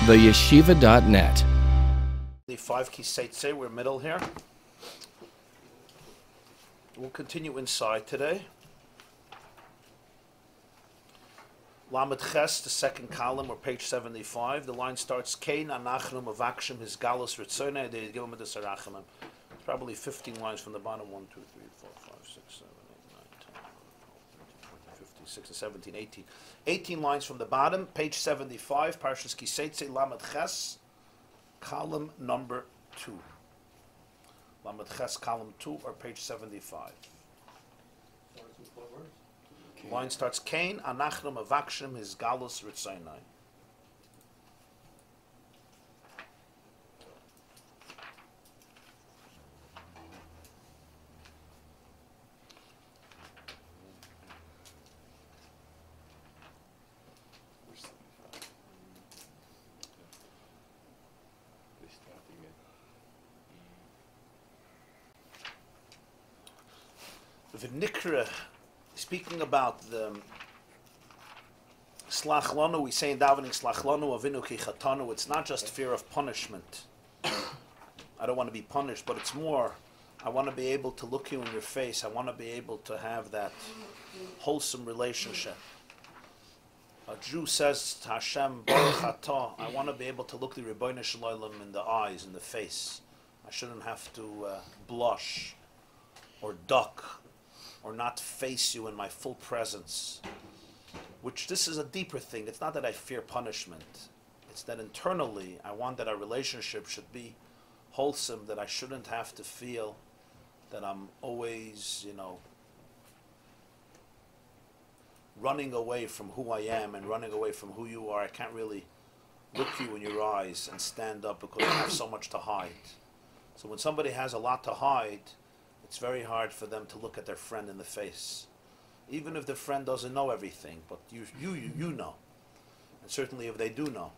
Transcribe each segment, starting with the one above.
theyeshiva.net. The 5 key Teitzei, we're middle here. We'll continue inside today. Lamed Ches, the second column, or page 75. The line starts, Kain anachnu mavakshim his galus ritzonei de'yom desarachimim. It's probably 15 lines from the bottom. 1, 2, 3, 4, 5, 6, 7, 8, 9, 10, 11, 12, 13, 14, 15, 16, 17, 18. 18 lines from the bottom, page 75, Parshas Teitzei, Lamed Ches, column number 2. Lamed Ches, column 2, or page 75. The line starts, Kain anachnu mavakshim his galus ritzonei. V'nikra, speaking about the slach lanu, we say in davening slach lanu avinu ki chatanu. It's not just fear of punishment. I don't want to be punished, but it's more, I want to be able to look you in your face. I want to be able to have that wholesome relationship. A Jew says to Hashem, Baruch atah, I want to be able to look the Rebbeinu Shalom in the eyes, in the face. I shouldn't have to blush or duck or not face you in my full presence. Which this is a deeper thing. It's not that I fear punishment. It's that internally I want that our relationship should be wholesome, that I shouldn't have to feel that I'm always, running away from who I am and running away from who you are. I can't really look you in your eyes and stand up because I have so much to hide. So when somebody has a lot to hide, it's very hard for them to look at their friend in the face. Even if the friend doesn't know everything, but you know. And certainly if they do know.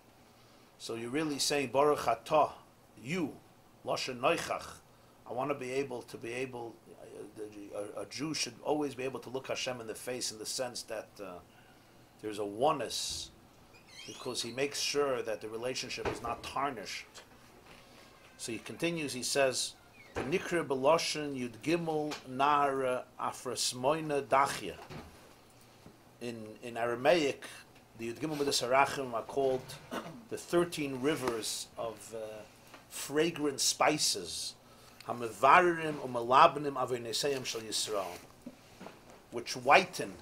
So you're really saying, Baruch atah, you, Lashon Noichach. I want to be able, a Jew should always be able to look Hashem in the face in the sense that there's a oneness, because he makes sure that the relationship is not tarnished. So he continues, he says, Nikra Beloshen Yud Gimel Nara Afrasmoina Dachya. In Aramaic, the Yud Gimel B'Desarachim are called the 13 rivers of fragrant spices, Hamevaririm Umalabnim Avinesayim Shal Yisrael, which whiten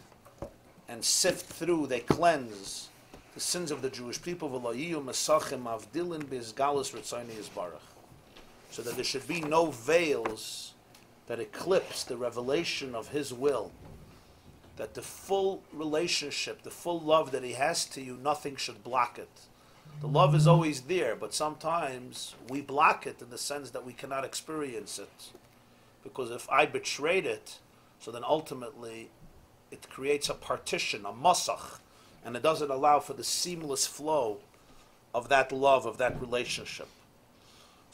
and sift through, they cleanse the sins of the Jewish people. V'loyiyu Mesachim Avdilin Bizgalus Ritzoni Yisbarach. So that there should be no veils that eclipse the revelation of His will. That the full relationship, the full love that He has to you, nothing should block it. The love is always there, but sometimes we block it in the sense that we cannot experience it. Because if I betrayed it, so then ultimately it creates a partition, a masach, and it doesn't allow for the seamless flow of that love, of that relationship.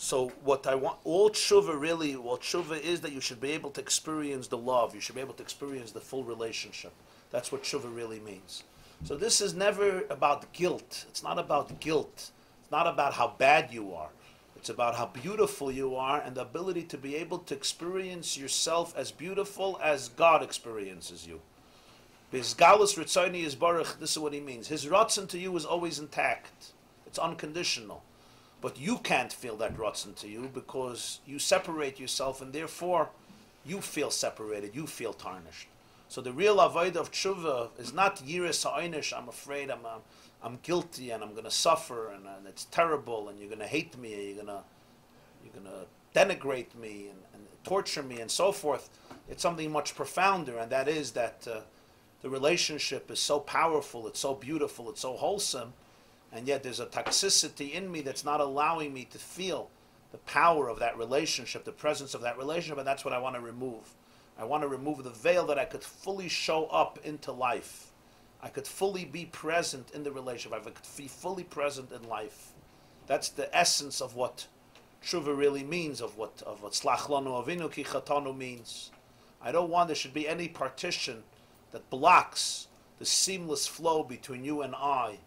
So what I want, what tshuva is that you should be able to experience the love, you should be able to experience the full relationship. That's what tshuva really means. So this is never about guilt. It's not about guilt. It's not about how bad you are. It's about how beautiful you are and the ability to be able to experience yourself as beautiful as God experiences you. Bizgalus Ritzoni Yisbarach, this is what he means. His ratzon to you is always intact. It's unconditional. But you can't feel that ratzon to you because you separate yourself and therefore you feel separated, you feel tarnished. So the real avodah of tshuva is not yiras ha'einish, I'm afraid I'm guilty and I'm going to suffer and it's terrible and you're going to hate me and you're going to denigrate me and torture me and so forth. It's something much profounder, and that is that the relationship is so powerful, it's so beautiful, it's so wholesome, and yet there's a toxicity in me that's not allowing me to feel the power of that relationship, the presence of that relationship, and that's what I want to remove. I want to remove the veil that I could fully show up into life. I could fully be present in the relationship. I could be fully present in life. That's the essence of what tshuva really means, of what slach lanu avinu ki chatanu means. I don't want there should be any partition that blocks the seamless flow between you and I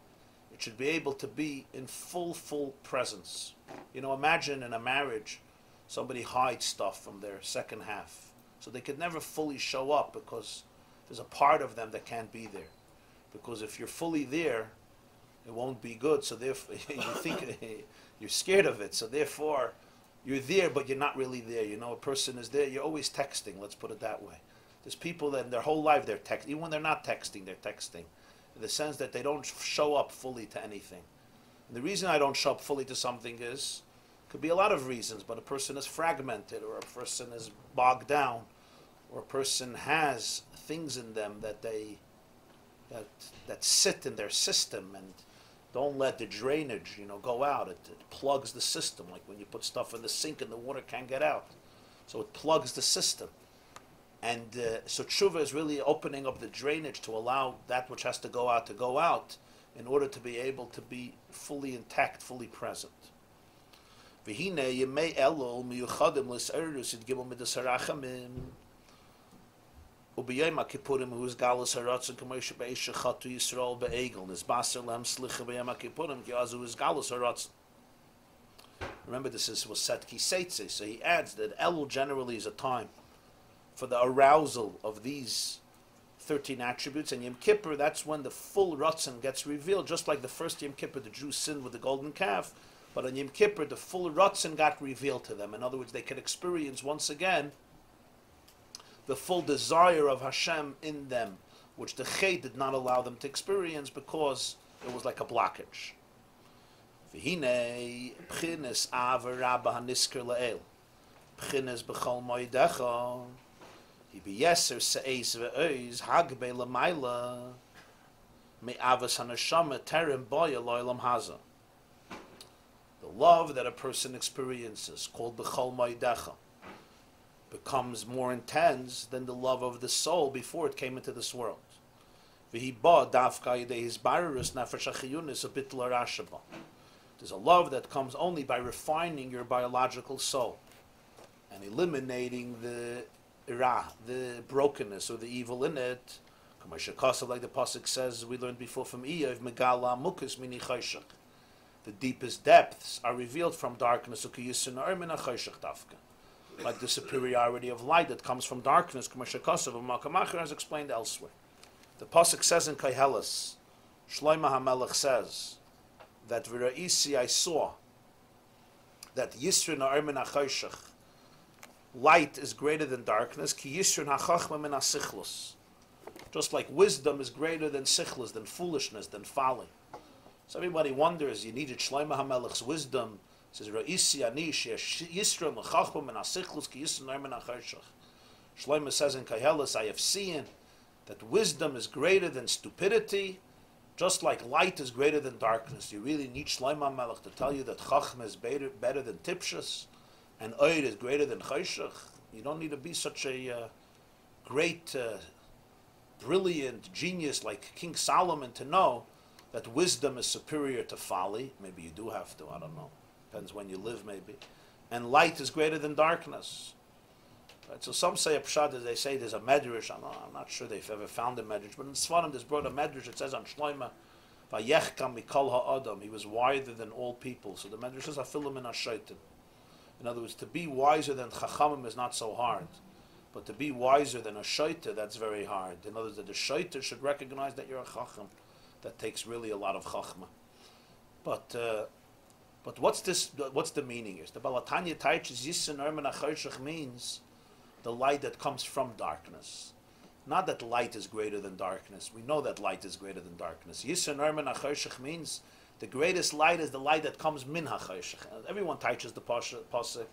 It should be able to be in full presence. You know, imagine in a marriage, somebody hides stuff from their second half. So they could never fully show up because there's a part of them that can't be there. Because if you're fully there, it won't be good. So therefore, you think you're scared of it. So therefore, you're there, but you're not really there. You know, a person is there. You're always texting. Let's put it that way. There's people that in their whole life they're texting. Even when they're not texting, they're texting. In the sense that they don't show up fully to anything. And the reason I don't show up fully to something could be a lot of reasons, but a person is fragmented, or a person is bogged down, or a person has things in them that sit in their system and don't let the drainage, go out. It plugs the system, like when you put stuff in the sink and the water can't get out. So it plugs the system. And so tshuva is really opening up the drainage to allow that which has to go out in order to be able to be fully intact, fully present. V'hine yemei elul miyuchadim l's'erus yidgimel midas harachamim ubiyayim ha'kippurim who's galus haratzon k'moshe be'esh shechatu Yisrael be'egel nisbaser lehem slicha b'yayim ha'kippurim ki azu is galus haratzon. Remember, was set Teitzei, so he adds that elul generally is a time for the arousal of these 13 attributes, and Yom Kippur, that's when the full Ratzon gets revealed, just like the first Yom Kippur, the Jews sinned with the golden calf, but on Yom Kippur, the full Ratzon got revealed to them. In other words, they could experience once again the full desire of Hashem in them, which the Chet did not allow them to experience because it was like a blockage. V'hinei p'chines aver rabba hanisker la'el, p'chines b'chol moedecha, Yeser se'ez ve'oz hagbe l'mayla me'avas hanashama terem boya lo'elam haza. The love that a person experiences, called b'chol moedecha, becomes more intense than the love of the soul before it came into this world. V'hi ba dafka yidei hisbararus nefesh hachiyunis abit l'rashaba. There's a love that comes only by refining your biological soul and eliminating the brokenness or the evil in it. Like the pasuk says, we learned before from Eiv, Megala Mukus Mini Chayshach. The deepest depths are revealed from darkness. Like the superiority of light that comes from darkness, as explained elsewhere. The pasuk says in Koheles, Shlomo HaMelech says that V'ra'isi, I saw that Yisrin Ha'ermin HaChayshach, light is greater than darkness. Ki yisrin hachachma min hasichlus. Just like wisdom is greater than sichlus, than foolishness, than folly. So everybody wonders, you needed Shlomo HaMelech's wisdom. It says, Ra'isi ani yisrin hachachma min hasichlus ki yisrin min hachashach. Shlomo says in Koheles, I have seen that wisdom is greater than stupidity, just like light is greater than darkness. You really need Shlomo HaMelech to tell you that chachma is better than tipshus, and oir is greater than chayshach. You don't need to be such a great, brilliant genius like King Solomon to know that wisdom is superior to folly. Maybe you do have to, I don't know. Depends when you live, maybe. And light is greater than darkness. Right? So some say a pshat, as they say there's a medrash. I'm not sure they've ever found a medrash, but in Sfarim there's brought a medrash. It says on Shlomo, Vayechkam mikol ha'adam. He was wiser than all people. So the medrash says afilu min hashaitim. In other words, to be wiser than Chachamim is not so hard. But to be wiser than a shaita, that's very hard. In other words, that the shaita should recognize that you're a Chacham. That takes really a lot of Chachma. But what's the meaning here? The Balatanya Teitzei Yisin Ermen HaChayshach means the light that comes from darkness. Not that light is greater than darkness. We know that light is greater than darkness. Yisin Ermen HaChayshach means the greatest light is the light that comes min ha-chayshach. Everyone teaches the pasuk.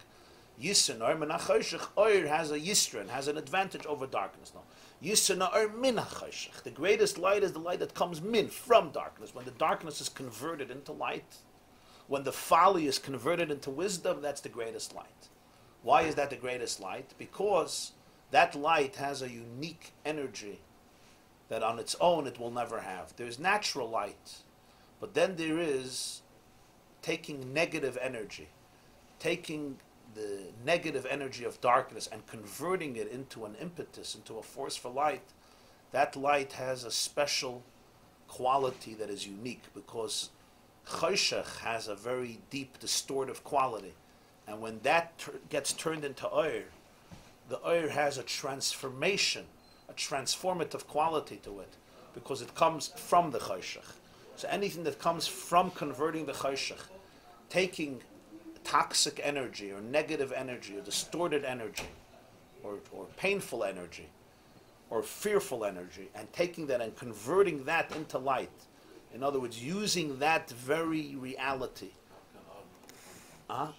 Yisrin or min ha-chayshach. Oir has a yisrin, has an advantage over darkness. No, yisrin or min ha-chayshach. The greatest light is the light that comes min, from darkness. When the darkness is converted into light, when the folly is converted into wisdom, that's the greatest light. Why is that the greatest light? Because that light has a unique energy that on its own it will never have. There's natural light. But then there is taking negative energy, taking the negative energy of darkness and converting it into an impetus, into a force for light. That light has a special quality that is unique because Choshech has a very deep, distortive quality. And when that gets turned into oir, the oir has a transformation, a transformative quality to it, because it comes from the Choshech. So anything that comes from converting the Cherishing, taking toxic energy or negative energy or distorted energy or painful energy or fearful energy, and taking that and converting that into light. In other words, using that very reality. How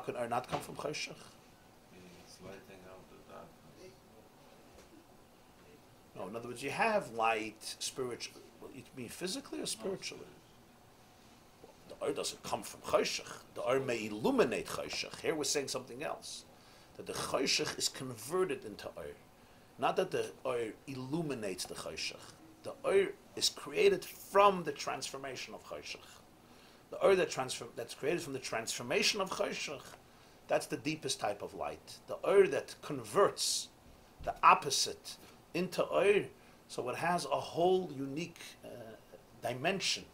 can Ar not come from Cherishing? No, in other words, you have light spiritually. Well, you mean physically or spiritually? The Ar doesn't come from Cherishing. The Ar may illuminate Cherishing. Here we're saying something else. That the Cherishing is converted into Ar. Not that the Ar illuminates the Cherishing. The Ar is created from the transformation of Cherishing. The Ar that's created from the transformation of Cherishing, that's the deepest type of light. The Ar that converts the opposite into Or, so it has a whole unique dimension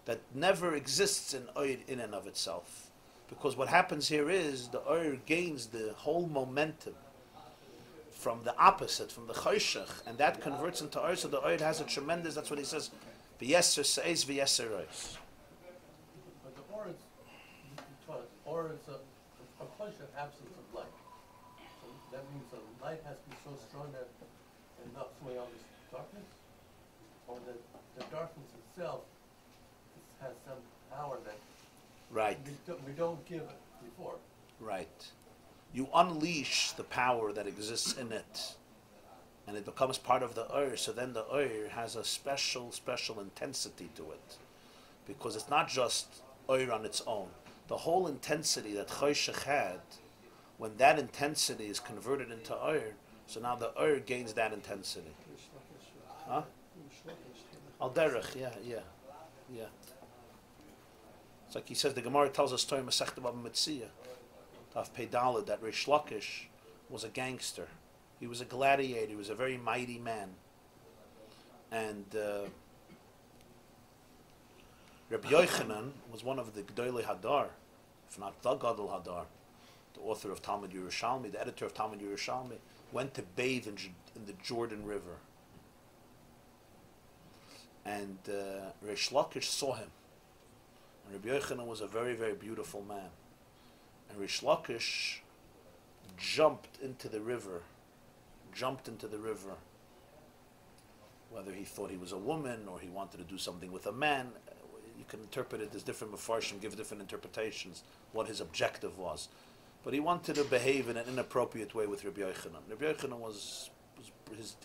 that never exists in Or in and of itself. Because what happens here is the Or gains the whole momentum from the opposite, from the Cherishing, and that converts into Or, so the Or has a tremendous, that's what he says, v'yeser seis v'yeser reis. But the Or is a Cherishing absence of light. So that means the light has to be so strong that and knocks away all this darkness, or the darkness itself has some power that Right. we don't give it before. Right. You unleash the power that exists in it, and it becomes part of the Or, so then the Or has a special intensity to it. Because it's not just Or on its own. The whole intensity that Cherishing had, when that intensity is converted into Or, so now the Or gains that intensity. Huh? Al derech, yeah. It's like he says, the Gemara tells us story Masechta Bava Metzia, Tav Pei Daled, that Reish Lakish was a gangster. He was a gladiator. He was a very mighty man. And Rabbi Yochanan was one of the Gdolei Hadar, if not the Gadol Hadar, the author of Talmud Yerushalmi, the editor of Talmud Yerushalmi, went to bathe in the Jordan River. And Reish Lakish saw him. And Rabbi Yochanan was a very, very beautiful man. And Reish Lakish jumped into the river. Whether he thought he was a woman or he wanted to do something with a man, you can interpret it as different Mefarshim give different interpretations, what his objective was. But he wanted to behave in an inappropriate way with Rabbi Yochanan. Rabbi Yochanan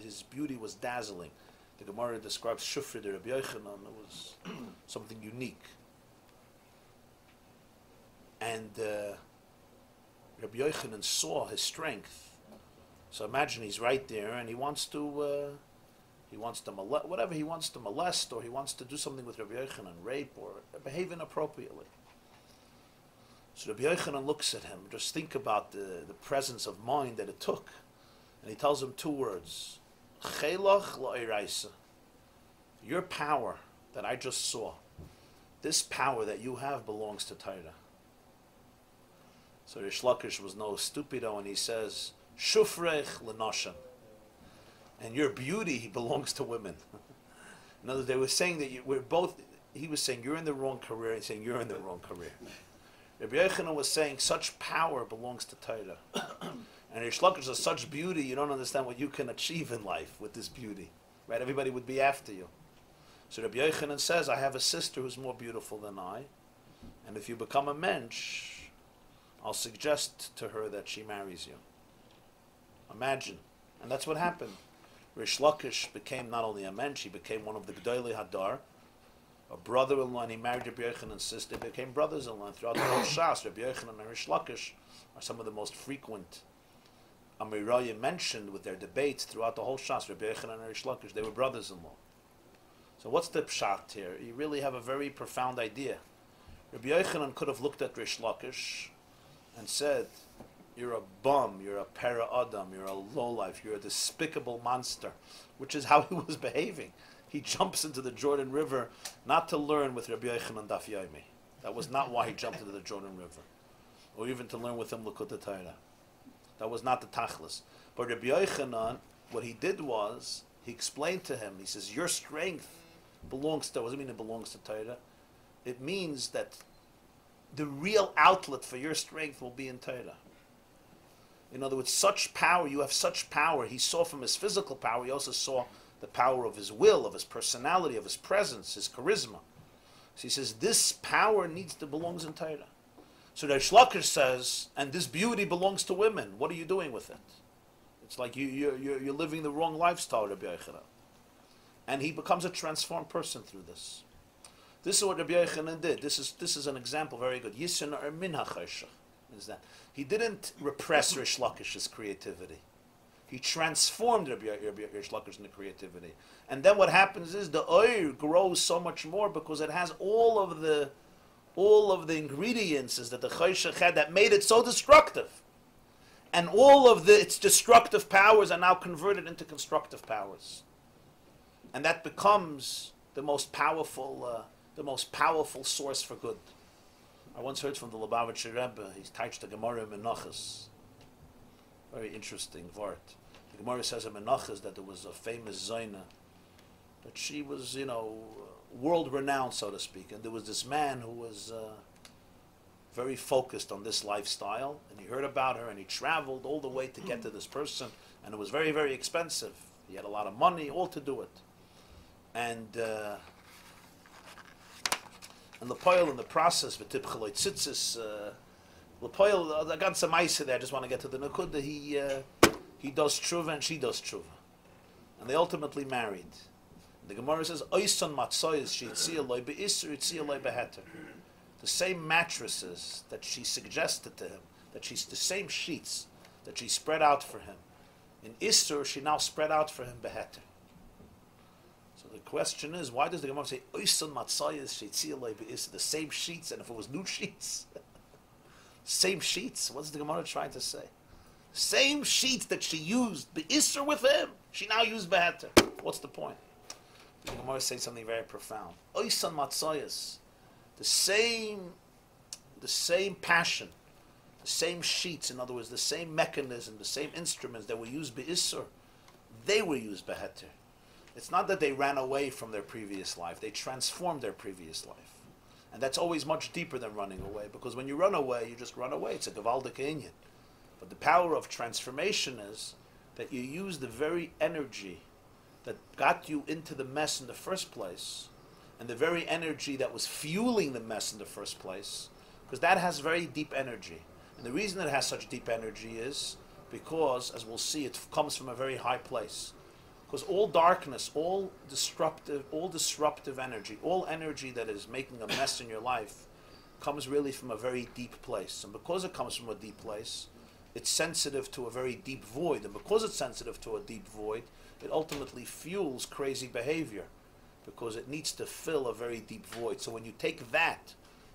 his beauty was dazzling. The Gemara describes Shufri to Rabbi Yochanan. It was something unique. And Rabbi Yochanan saw his strength. So imagine he's right there and he wants to molest, whatever he wants to molest, or he wants to do something with Rabbi Yochanan, rape or behave inappropriately. So Rabbi Yochanan looks at him. Just think about the presence of mind that it took. And he tells him two words. Chelach la'iraisa. Your power that I just saw, this power that you have belongs to Torah. So Reish Lakish was no stupido, and he says, Shufrech l'noshan. And your beauty belongs to women. In other words, they were saying that we're both, he was saying you're in the wrong career, he's saying you're in the wrong career. Rabbi Yochanan was saying such power belongs to Torah. And Reish Lakish has such beauty, you don't understand what you can achieve in life with this beauty. Right? Everybody would be after you. So Rabbi Yochanan says, I have a sister who's more beautiful than I, and if you become a mensch, I'll suggest to her that she marries you. Imagine. And that's what happened. Reish Lakish became not only a mensch, he became one of the Gdolei Hadar, a brother-in-law, and he married Rabbi Yochanan's sister, became brothers-in-law. And throughout the whole Shas, Rabbi Yochanan and Reish Lakish are some of the most frequent Amirayim mentioned with their debates throughout the whole Shas. Rabbi Yochanan and Reish Lakish, they were brothers-in-law. So what's the pshat here? You really have a very profound idea. Rabbi Yochanan could have looked at Reish Lakish and said, you're a bum, you're a para adam, you're a lowlife, you're a despicable monster, which is how he was behaving. He jumps into the Jordan River not to learn with Rabbi Yochanan Daf Yomi. That was not why he jumped into the Jordan River, or even to learn with him Likkutei Torah. That was not the tachlis. But Rabbi Yochanan, what he did was, he explained to him, he says, your strength belongs to, what does it mean it belongs to Torah? It means that the real outlet for your strength will be in Torah. In other words, such power, you have such power. He saw from his physical power, he also saw the power of his will, of his personality, of his presence, his charisma. So he says, this power belongs in Torah. So the Shlakish says, and this beauty belongs to women. What are you doing with it? It's like you're living the wrong lifestyle, Rabbi Yochanan. And he becomes a transformed person through this. This is what Rabbi Yochanan did. This is an example, very good. Siyenah min ha'chayshach is that he didn't repress Rish Lakish's creativity. He transformed Rabbi Rish Lakish into creativity. And then what happens is the oil grows so much more because it has all of the ingredients that the chayshach had that made it so destructive. And all of its destructive powers are now converted into constructive powers. And that becomes the most powerful source for good. I once heard from the Lubavitcher Rebbe, he's Teitzei the Gemara in Menachos. Very interesting vart. The Gemara says in Menachos that there was a famous Siyenah, that she was, world-renowned, so to speak. And there was this man who was very focused on this lifestyle, and he heard about her, and he traveled all the way to get to this person, and it was very, very expensive. He had a lot of money, all to do it. And the poil in the process, the tipchaloi tzitzis, the poil, I got some ice there, I just want to get to the Nakuda, he does tshuva and she does tshuva. And they ultimately married. The Gemara says, Oyson matzoyes she'itziya loy be'isr, itziya loy beheter. The same mattresses that she suggested to him, the same sheets that she spread out for him, in Isser, she now spread out for him beheter. So the question is, why does the Gemara say, Oyson matzayas she'itziya loy be'isr, the same sheets, and if it was new sheets, same sheets, what's the Gemara trying to say? Same sheets that she used be'isr with him, she now used beheter. What's the point? The Gemara says something very profound. Oyson matzayas, the same passion, the same sheets, in other words, the same mechanism, the same instruments that were used be'isr, they were used beheter. It's not that they ran away from their previous life, they transformed their previous life. And that's always much deeper than running away, because when you run away, you just run away. It's a gewaldige inyan. But the power of transformation is that you use the very energy that got you into the mess in the first place, and the very energy that was fueling the mess in the first place, because that has very deep energy. And the reason it has such deep energy is because, as we'll see, it comes from a very high place. Because all darkness, all disruptive energy, all energy that is making a mess in your life comes really from a very deep place. And because it comes from a deep place, it's sensitive to a very deep void. And because it's sensitive to a deep void, it ultimately fuels crazy behavior, because it needs to fill a very deep void. So when you take that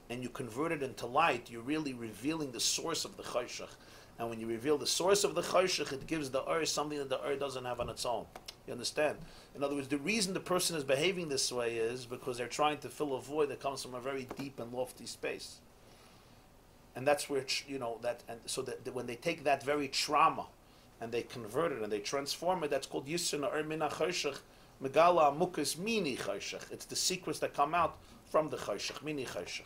and you convert it into light, you're really revealing the source of the chayshach. And when you reveal the source of the chayshach, it gives the something that the doesn't have on its own. You understand? In other words, the reason the person is behaving this way is because they're trying to fill a void that comes from a very deep and lofty space. And that's where, so that when they take that very trauma and they convert it and they transform it, that's called Siyenah min ha'chayshach, megala amukas mini chayshach. It's the secrets that come out from the chayshach, mini chayshach.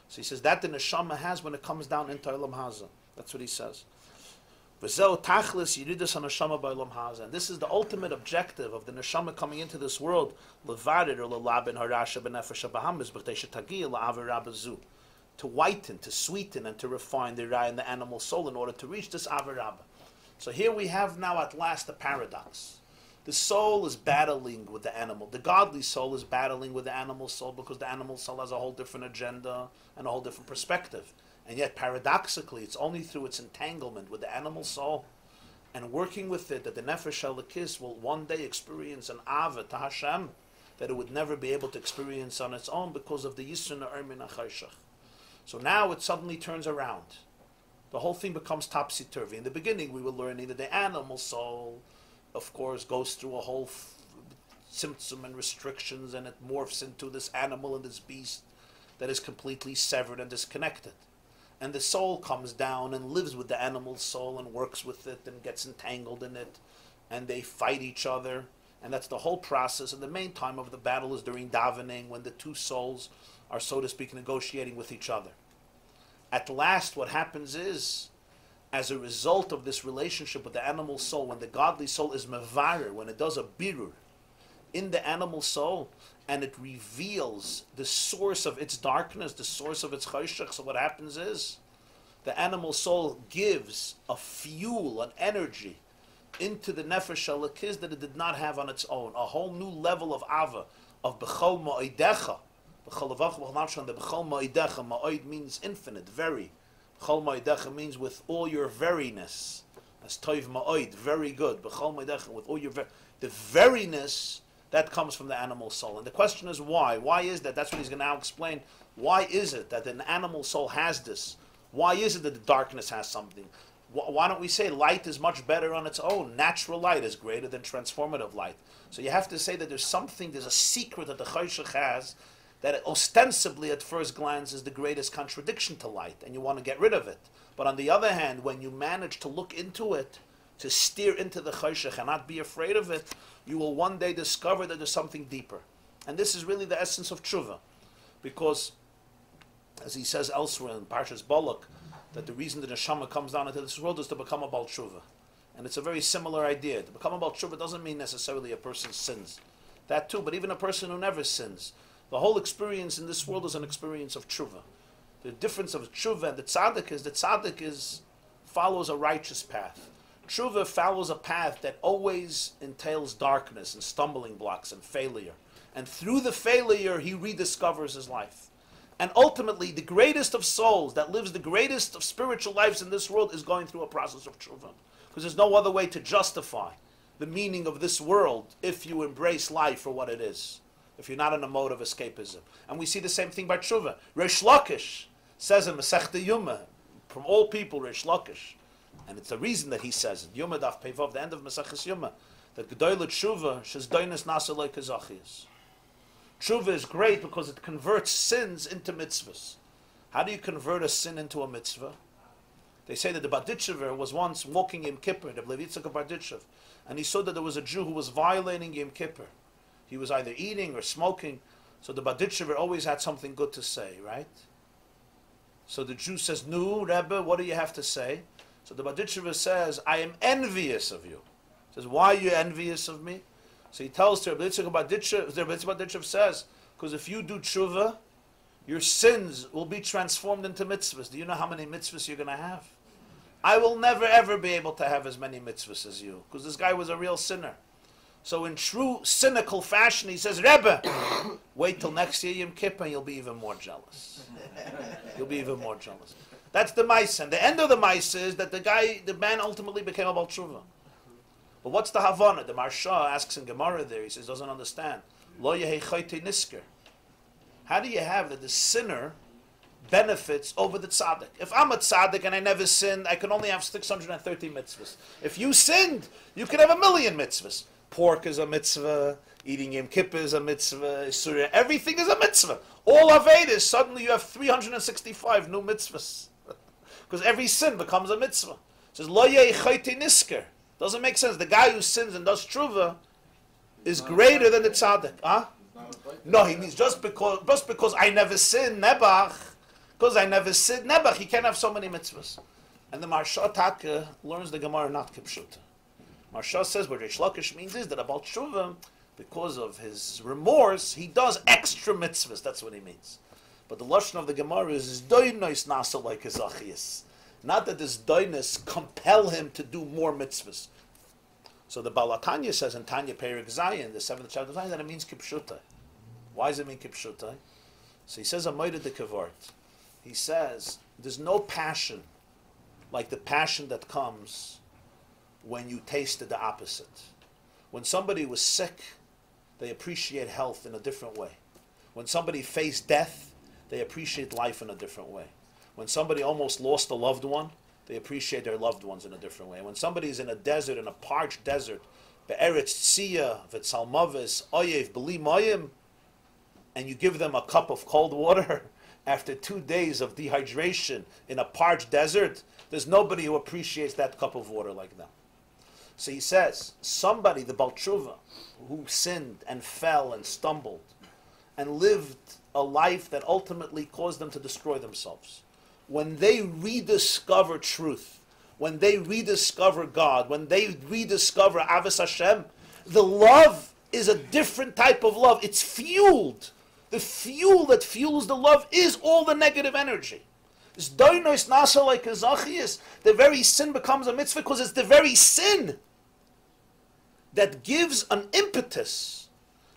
So he says that the neshama has when it comes down into Olam Haza. That's what he says. V'zeu tachlis yiridus haneshama b'Olam Haza. And this is the ultimate objective of the neshama coming into this world, levarid or lelabin harasha b'nefesh ha'bahamis b'chtei shetagiya la'aver rabbazu, to whiten, to sweeten, and to refine the Ra and the animal soul in order to reach this aver rabba. So here we have now at last a paradox. The soul is battling with the animal. The godly soul is battling with the animal soul because the animal soul has a whole different agenda and a whole different perspective. And yet, paradoxically, it's only through its entanglement with the animal soul and working with it that the Nefesh Elokis will one day experience an Ava to Hashem that it would never be able to experience on its own because of the Siyenah min ha'chayshach. So now it suddenly turns around. The whole thing becomes topsy-turvy. In the beginning, we were learning that the animal soul, of course, goes through a whole symptom and restrictions, and it morphs into this animal and this beast that is completely severed and disconnected. And the soul comes down and lives with the animal's soul and works with it and gets entangled in it, and they fight each other, and that's the whole process. And the main time of the battle is during davening, when the two souls are, so to speak, negotiating with each other. At last, what happens is, as a result of this relationship with the animal soul, when the godly soul is mevarer, when it does a birur in the animal soul, and it reveals the source of its darkness, the source of its chayshach, so what happens is, the animal soul gives a fuel, an energy, into the nefesh halakiz that it did not have on its own. A whole new level of ava, of b'chol ma'idecha. B'chol avach b'chol nafshan, the b'chol ma'idecha. Ma'id means infinite, very. B'chol ma'idecha means with all your veriness. As toiv ma'id, very good. B'chol ma'idecha, with all your the veriness that comes from the animal soul. And the question is why? Why is that? That's what he's going to now explain. Why is it that an animal soul has this? Why is it that the darkness has something? Why don't we say light is much better on its own? Natural light is greater than transformative light. So you have to say that there's something, there's a secret that the Chayshach has that ostensibly at first glance is the greatest contradiction to light, and you want to get rid of it. But on the other hand, when you manage to look into it, to steer into the Chayshach and not be afraid of it, you will one day discover that there's something deeper. And this is really the essence of tshuva. Because, as he says elsewhere in Parshas Balak, that the reason the neshama comes down into this world is to become a Baal Tshuva. And it's a very similar idea. To become a Baal Tshuva doesn't mean necessarily a person sins. That too, but even a person who never sins. The whole experience in this world is an experience of tshuva. The difference of tshuva and the tzaddik is follows a righteous path. Tshuva follows a path that always entails darkness and stumbling blocks and failure. And through the failure, he rediscovers his life. And ultimately, the greatest of souls that lives the greatest of spiritual lives in this world is going through a process of tshuva. Because there's no other way to justify the meaning of this world if you embrace life for what it is, if you're not in a mode of escapism. And we see the same thing by tshuva. Reish Lakish says in Masechta Yuma, from all people, Reish Lakish, and it's the reason that he says it, Yuma Daf Peivav, the end of Masechus Yuma, that Gedoyle Tshuva, Shes Doinus Nasa Loi Kazachias. Tshuva is great because it converts sins into mitzvahs. How do you convert a sin into a mitzvah? They say that the Barditchever was once walking Yom Kippur, the Levitzak of Barditchev, and he saw that there was a Jew who was violating Yom Kippur. He was either eating or smoking, so the Barditchever always had something good to say, right? So the Jew says, "No, Rebbe, what do you have to say?" So the Barditchever says, "I am envious of you." He says, "Why are you envious of me?" So he tells Rabbi Barditchev says, because if you do tshuva, your sins will be transformed into mitzvahs. Do you know how many mitzvahs you're going to have? I will never ever be able to have as many mitzvahs as you, because this guy was a real sinner. So in true cynical fashion, he says, "Rebbe, wait till next year Yom Kippur and you'll be even more jealous." You'll be even more jealous. That's the Maisa. And the end of the Maisa is that the man ultimately became a Baal Tshuva. But what's the Havana? The Marsha asks in Gemara there, he says, doesn't understand. Lo yehei choyte nisker. How do you have that the sinner benefits over the tzaddik? If I'm a tzaddik and I never sinned, I can only have 630 mitzvahs. If you sinned, you could have 1,000,000 mitzvahs. Pork is a mitzvah, eating Yom Kippur is a mitzvah, Surah, everything is a mitzvah. All Avedas, suddenly you have 365 new mitzvahs. Because every sin becomes a mitzvah. It says, Lo yehei choyte nisker. Doesn't make sense. The guy who sins and does tshuva is greater than the tzaddik. Huh? No, he means just because I never sin, nebach, he can't have so many mitzvahs. And the Marsha Taka learns the Gemara not kipshuta. Marsha says what Reish Lakish means is that about tshuva, because of his remorse, he does extra mitzvahs. That's what he means. But the lashon of the Gemara is doinois nasa like his achias. Not that this doinus compel him to do more mitzvahs. So the Balatanya says in Tanya Perik Zayin, the 7th chapter of Zayin, that it means kipshutai. Why does it mean kipshutai? So he says a moed de kavart. He says there's no passion like the passion that comes when you tasted the opposite. When somebody was sick, they appreciate health in a different way. When somebody faced death, they appreciate life in a different way. When somebody almost lost a loved one, they appreciate their loved ones in a different way. When somebody's in a desert, in a parched desert, be'eretz tziyah, v'tzalmavis, oyev, b'li mayim, and you give them a cup of cold water after 2 days of dehydration in a parched desert, there's nobody who appreciates that cup of water like them. So he says, somebody, the Baal Tshuva, who sinned and fell and stumbled and lived a life that ultimately caused them to destroy themselves, when they rediscover truth, when they rediscover God, when they rediscover Avos Hashem, the love is a different type of love. It's fueled. The fuel that fuels the love is all the negative energy. The very sin becomes a mitzvah because it's the very sin that gives an impetus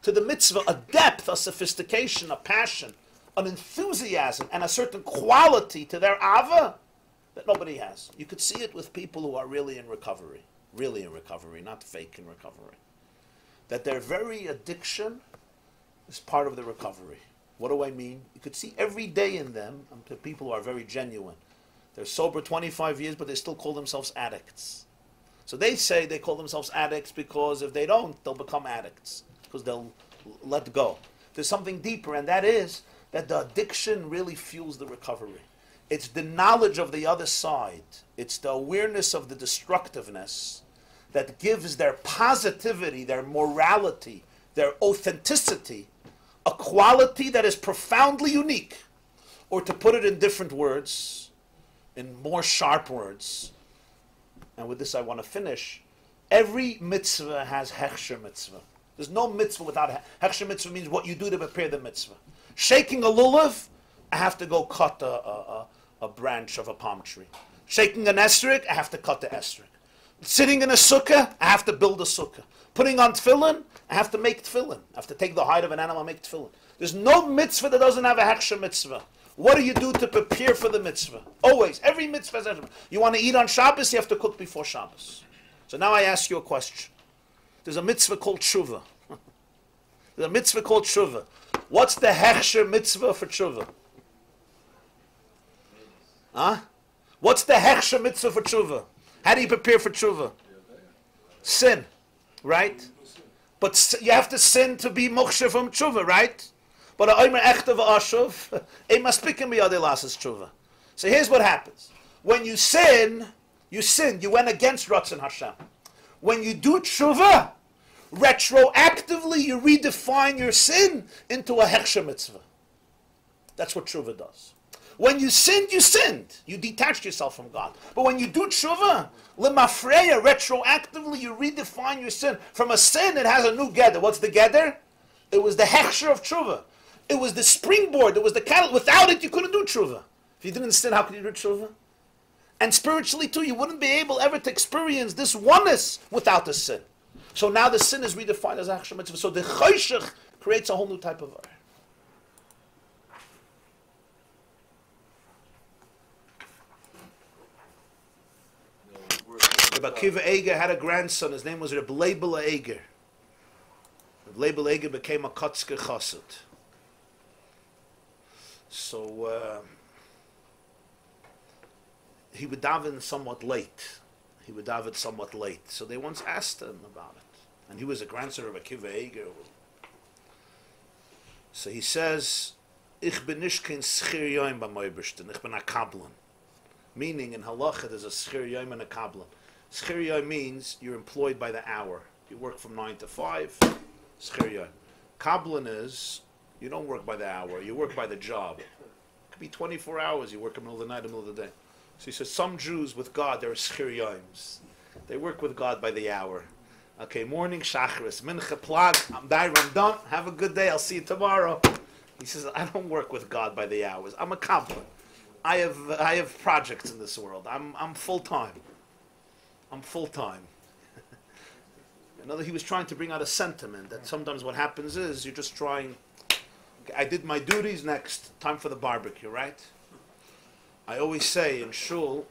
to the mitzvah, a depth, a sophistication, a passion, an enthusiasm, and a certain quality to their ava that nobody has. You could see it with people who are really in recovery, not fake in recovery. That their very addiction is part of the recovery. What do I mean? You could see every day in them, people who are very genuine. They're sober 25 years, but they still call themselves addicts. So they say they call themselves addicts because if they don't, they'll become addicts, because they'll let go. There's something deeper, and that is that the addiction really fuels the recovery. It's the knowledge of the other side. It's the awareness of the destructiveness that gives their positivity, their morality, their authenticity, a quality that is profoundly unique. Or to put it in different words, in more sharp words, and with this I want to finish, every mitzvah has hechsher mitzvah. There's no mitzvah without hechsher mitzvah. Means what you do to prepare the mitzvah. Shaking a lulav, I have to go cut a branch of a palm tree. Shaking an esrog, I have to cut the esrog. Sitting in a sukkah, I have to build a sukkah. Putting on tefillin, I have to make tefillin. I have to take the hide of an animal and make tefillin. There's no mitzvah that doesn't have a hechsher mitzvah. What do you do to prepare for the mitzvah? Always. Every mitzvah has a mitzvah. You want to eat on Shabbos, you have to cook before Shabbos. So now I ask you a question. There's a mitzvah called tshuva. There's a mitzvah called tshuva. What's the hechsher mitzvah for tshuva? Huh? What's the hechsher mitzvah for tshuva? How do you prepare for tshuva? Sin. Right? But you have to sin to be mokshe from tshuva, right? But so here's what happens. When you sin, you went against Ratzon Hashem. When you do tshuva, retroactively you redefine your sin into a hechsher mitzvah. That's what tshuva does. When you sinned, you sinned. You detached yourself from God. But when you do tshuva, lemafreya, retroactively you redefine your sin. From a sin, it has a new gather. What's the gather? It was the hechsher of tshuva. It was the springboard. It was the catalyst. Without it, you couldn't do tshuva. If you didn't sin, how could you do tshuva? And spiritually, too, you wouldn't be able ever to experience this oneness without the sin. So now the sin is redefined as a hechsher mitzvah. So the choshech creates a whole new type of art. Rabbi Akiva Eger had a grandson. His name was Rabbi Eger. Rabbi Eger became a Kotzker Chassid. So he would daven somewhat late. So they once asked him about it. And he was a grandson of Akiva Eger. So he says, Ich bin nicht kein schir yoim b'moibishten, ich bin a kablan. Meaning in halacha there's a schir yoim and a kablan. Schir yoim means you're employed by the hour. You work from 9 to 5. Schir yoim. Kablan is you don't work by the hour. You work by the job. It could be 24 hours. You work in the middle of the night, in the middle of the day. So he says some Jews with God, they're schir yoims. They work with God by the hour. Okay, morning shachris, mincha plag. I'm done. Have a good day. I'll see you tomorrow. He says I don't work with God by the hours. I'm a kablan. I have projects in this world. I'm full time. I'm full time. Another, he was trying to bring out a sentiment that sometimes what happens is you're just trying. Okay, I did my duties. Next, time for the barbecue, right? I always say in Shul.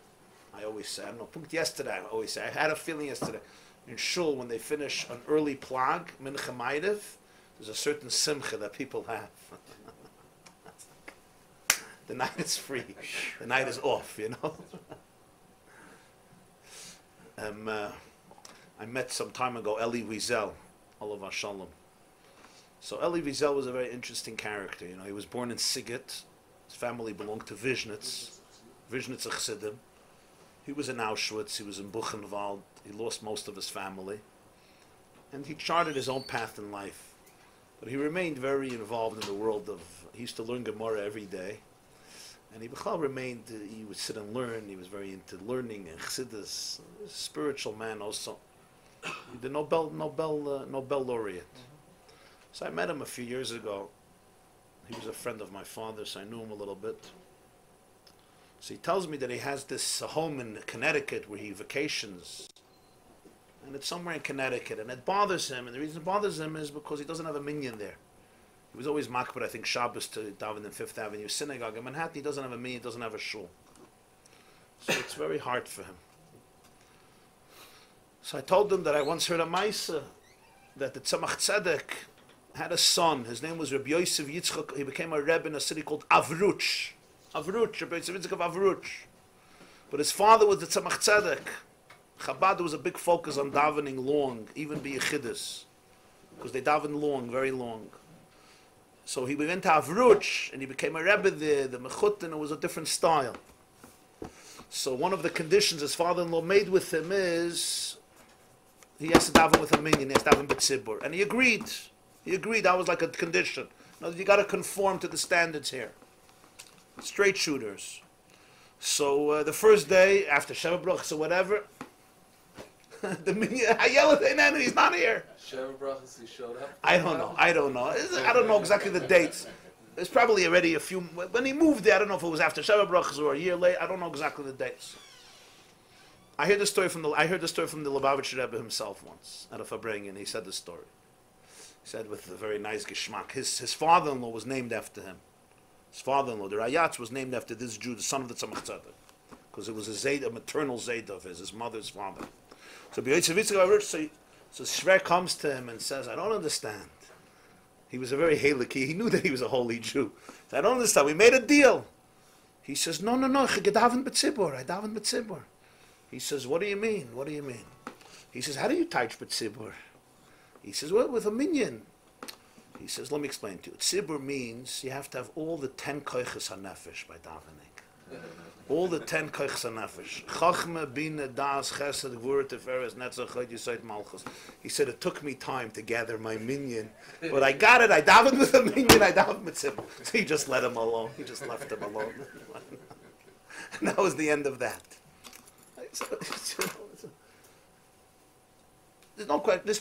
I don't know. Yesterday, I had a feeling yesterday. In Shul, when they finish an early plag, mincha ma'ariv, there's a certain simcha that people have. The night is free. The night is off, you know. I met some time ago Eli Wiesel, Olav Shalom. So Eli Wiesel was a very interesting character. You know, he was born in Sighet. His family belonged to Vishnitz Chassidim. He was in Auschwitz. He was in Buchenwald. He lost most of his family, and he charted his own path in life. But he remained very involved in the world of. He used to learn Gemara every day, and he remained. He would sit and learn. He was very into learning and Chassidus. A spiritual man also. The Nobel laureate. So I met him a few years ago. He was a friend of my father, so I knew him a little bit. So he tells me that he has this home in Connecticut where he vacations. And it's somewhere in Connecticut, and it bothers him. And the reason it bothers him is because he doesn't have a minyan there. He was always makbid, I think, Shabbos to daven in Fifth Avenue Synagogue. In Manhattan, he doesn't have a minyan, he doesn't have a shul. So it's very hard for him. So I told him that I once heard a Maisa, that the Tzemach Tzedek had a son. His name was Rabbi Yosef Yitzchak. He became a rebbe in a city called Avruch. Rabbi Yosef Yitzchak of Avruch. But his father was the Tzemach Tzedek. Chabad was a big focus on davening long, even be Yechidus, because they daven long, very long. So he went to Avruch, and he became a rebbe there. The Mechutin, it was a different style. So one of the conditions his father-in-law made with him is he has to daven with a minyan, he has to daven b'tzibur. And he agreed. He agreed, that was like a condition. No, you got to conform to the standards here. Straight shooters. So the first day, after Sheva Brachas or whatever, the minyan, I yell at him, he's not here. Sheva Brachas, he showed up? I don't know. I don't know exactly the dates. There's probably already a few, when he moved there, I don't know if it was after Sheva Brachas or a year later, I don't know exactly the dates. I heard the story from the Lubavitcher Rebbe himself once, at a Fabrengen. He said the story. He said with a very nice geschmack. His father-in-law was named after him. His father-in-law, the Rayatz, was named after this Jew, the son of the Tzemach Tzedek, because it was a maternal Zayd of his mother's father. So Shver comes to him and says, I don't understand. He was a very halakhi. He knew that he was a holy Jew. So I don't understand. We made a deal. He says, no, I daven b'tzibur. He says, what do you mean? What do you mean? He says, how do you touch b'tzibur? He says, well, with a minyan. He says, let me explain to you. Tzibur means you have to have all the 10 koiches hanefesh by davening. All the 10 koiches hanefesh. Chachma, bina, das, chesed, gvura, teferes, netzach, chod, yisayt, malchus. He said, it took me time to gather my minyan, but I got it. I davened with a minyan, I davened with tzibur. So he just let him alone. He just left him alone. And that was the end of that. There's no question. There's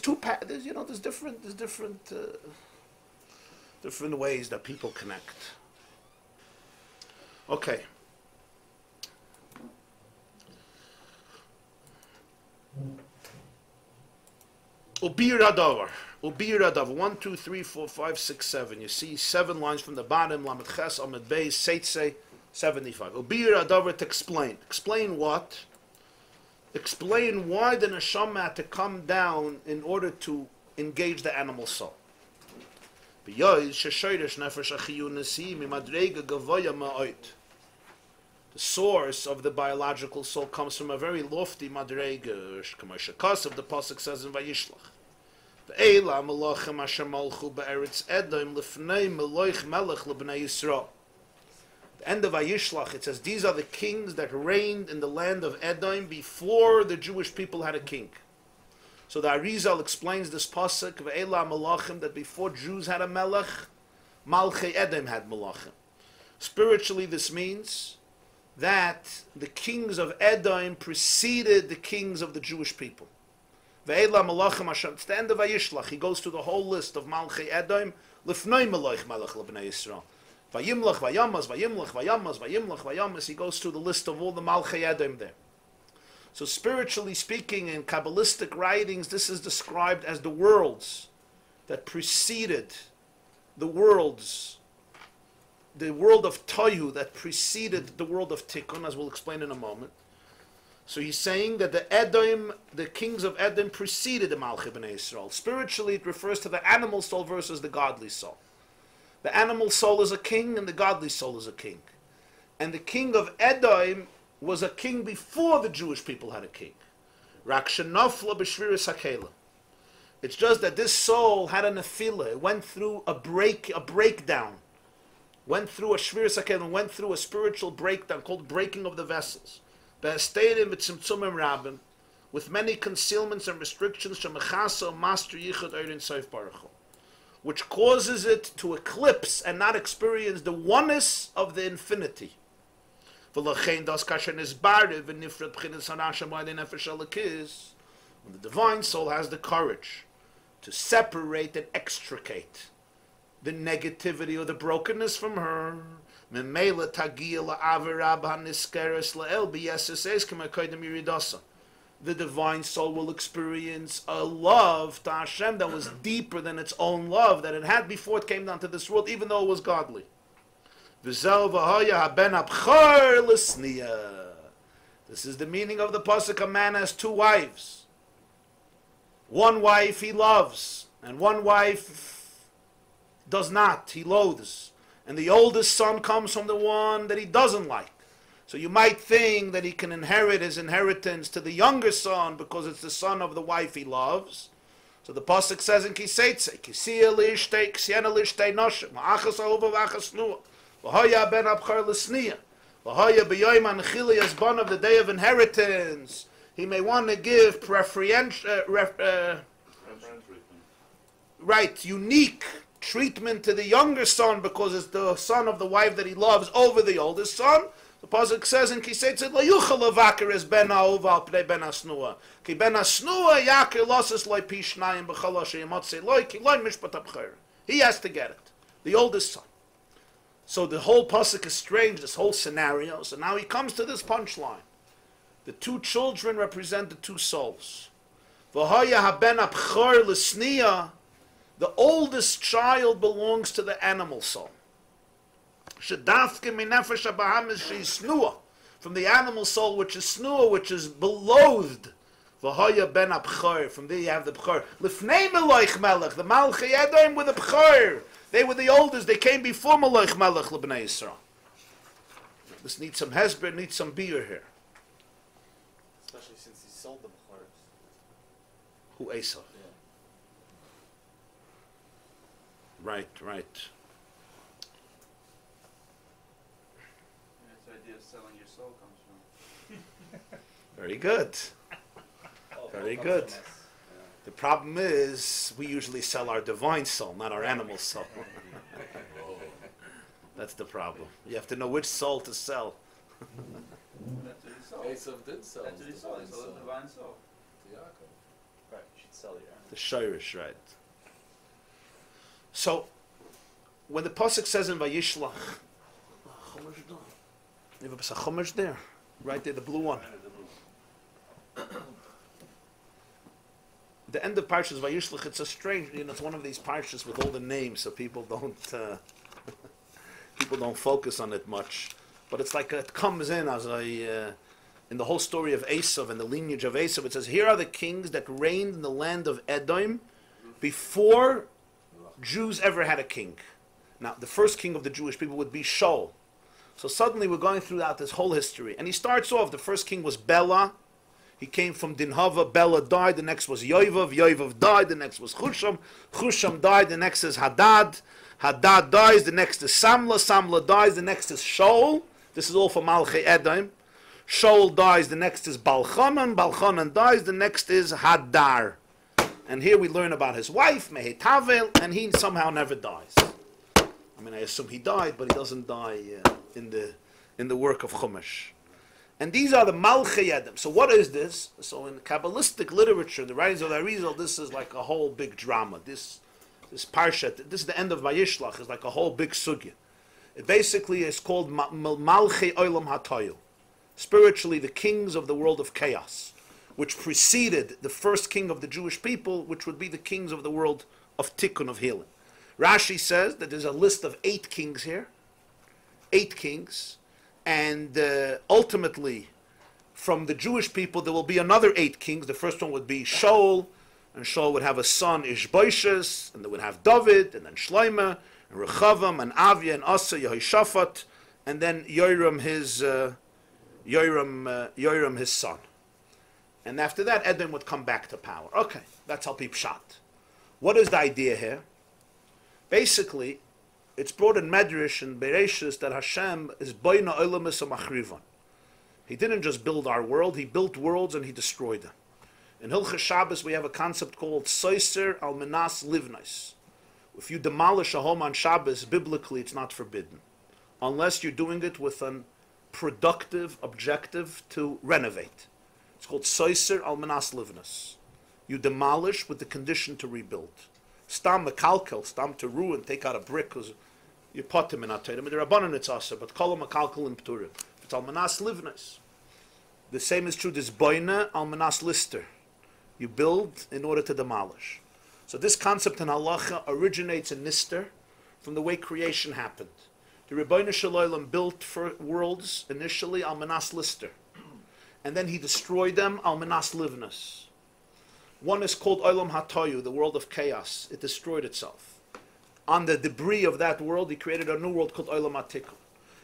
different ways that people connect. Okay. Ubir Adavar. 1, 2, 3, 4, 5, 6, 7. You see 7 lines from the bottom. Lamed Ches, Amid Beis, Teitzei, 75. Ubir Adavar to explain. Explain what? Explain why the neshama had to come down in order to engage the animal soul. The source of the biological soul comes from a very lofty madrega, of the pasuk says in Vayishlach. The end of Vayishlach, it says, these are the kings that reigned in the land of Edom before the Jewish people had a king. So the Arizal explains this pasuk, Ve'ela Malachim, that before Jews had a melech, Malchei Edom had melachim. Spiritually, this means that the kings of Edom preceded the kings of the Jewish people. Ve'ela Malachim Hashem. It's the end of Vayishlach. He goes through the whole list of Malchei Edom, Lifnei Melech Melech L'Bnei Yisrael. Vayimlach, Vayamas, Vayimlach, Vayamas, Vayimlach, Vayamas. He goes through the list of all the Malchei Edom there. So spiritually speaking, in Kabbalistic writings, this is described as the worlds that preceded the worlds, the world of Tohu that preceded the world of Tikkun, as we'll explain in a moment. So he's saying that the kings of Edom preceded the Malchei Bnei Yisrael. Spiritually, it refers to the animal soul versus the godly soul. The animal soul is a king and the godly soul is a king. And the king of Edom was a king before the Jewish people had a king. Rak shenofla b'shviras hakelim. It's just that this soul had a nefila. It went through a breakdown. Went through a shviras hakelim, went through a spiritual breakdown called breaking of the vessels. Be'asteirim v'tzimtzumim rabim, with many concealments and restrictions, shemechasa master yichud eirin soif baruch hu, which causes it to eclipse and not experience the oneness of the infinity. V'lachein das kasher nisbarev v'nifrat b'chinas hanasham b'ayden nefesh alakis. When the divine soul has the courage to separate and extricate the negativity or the brokenness from her, memela tagia la'averab haniskeres la'el b'yeseses k'makoydem yiridasa. The divine soul will experience a love to Hashem that was deeper than its own love that it had before it came down to this world, even though it was godly. This is the meaning of the pasuk: a man has two wives. One wife he loves, and one wife does not, he loathes. And the oldest son comes from the one that he doesn't like. So you might think that he can inherit his inheritance to the younger son because it's the son of the wife he loves. So the pasuk says in Teitzei, Siyenah lishtei noshim, ha'achas ahova v'achas nua, v'hoya ben abchar l'sniya, v'hoya b'yoyim ha'nechili yasban of the day of inheritance. He may want to give unique treatment to the younger son because it's the son of the wife that he loves over the oldest son. The pasuk says in Teitzei, "Lo yuchal levaker es ben ha'ov al pnei ben ha'snua, ki ben ha'snua yaker losses loy pi shnayim b'chol asher yimotzei loy ki loy mishpat ha'bchor." He has to get it, the oldest son. So the whole pasuk is strange, this whole scenario. So now he comes to this punchline. The two children represent the two souls. V'hoya haben ha'bchor l'sniya, the oldest child belongs to the animal soul. From the animal soul, which is snua, which is beloathed. From there you have the bchor. Lifnei Melech Melech, the Malchei Edom with the bchor. They were the oldest. They came before Melech Melech Lebnei Yisrael. This needs some hesber, needs some beer here. Especially since he sold the bchors. Who Esau? Yeah. Right. That's the idea of selling your soul comes from. Very good. Very good. Yeah. The problem is, we usually sell our divine soul, not our animal soul. That's the problem. You have to know which soul to sell. That's what he sold. Esau did sell. That's what he sold. He sold the divine soul. To Yaakov. Right, you should sell your The shirish, right. So, when the pasuk says in Vayishlach, you have a chumash there, right there, the blue one. The end of Parshas Vayishlach, it's a strange, it's one of these Parshas with all the names, so people don't focus on it much. But it's like it comes in as in the whole story of Esau and the lineage of Esau. It says, here are the kings that reigned in the land of Edom before Jews ever had a king. Now, the first king of the Jewish people would be Shul. So suddenly we're going throughout this whole history. And he starts off, the first king was Bela. He came from Dinhava. Bela died. The next was Yovav. Yovav died. The next was Chusham. Chusham died. The next is Hadad. Hadad dies. The next is Samla. Samla dies. The next is Shaul. This is all for Malchei Edom. Shaul dies. The next is Balchanan. Balchanan dies. The next is Hadar. And here we learn about his wife, Mehetavel, and he somehow never dies. I mean, I assume he died, but he doesn't die in the work of Chumash. And these are the Malchei Edom. So what is this? So in Kabbalistic literature, the writings of the Arizal, this is like a whole big drama. This Parsha, this is the end of Vayishlach, is like a whole big sugya. It basically is called Malchei Olam HaToyel. Spiritually, the kings of the world of chaos, which preceded the first king of the Jewish people, which would be the kings of the world of Tikkun, of healing. Rashi says that there's a list of 8 kings here. 8 kings. And ultimately, from the Jewish people, there will be another 8 kings. The first one would be Shaul, and Shaul would have a son, Ishbosheth, and they would have David, and then Shloimeh, and Rechavam, and Avia, and Asa, Yehoshaphat, and then Yoram his son. And after that, Edom would come back to power. Okay, that's al pi pshat. What is the idea here? Basically, it's brought in Medrash and Bereshis that Hashem is boina olamis machrivan. He didn't just build our world, he built worlds and he destroyed them. In Hilchas Shabbos, we have a concept called soiser al menas livnais. If you demolish a home on Shabbos, biblically it's not forbidden, unless you're doing it with a productive objective to renovate. It's called soiser al menas livnais. You demolish with the condition to rebuild. Stam mekalkel, stam to ruin, take out a brick, because you put him in atayim. They're abanon it's asa, but kol mekalkel in pturim. It's al menas livnais. The same is true. This boina al menas lister. You build in order to demolish. So this concept in halacha originates in Nister from the way creation happened. The Rebbeinu Shalom built for worlds initially al menas lister, and then he destroyed them al menas livnais. One is called Olam Hatoyu, the world of chaos. It destroyed itself. On the debris of that world, he created a new world called Olam HaTikun.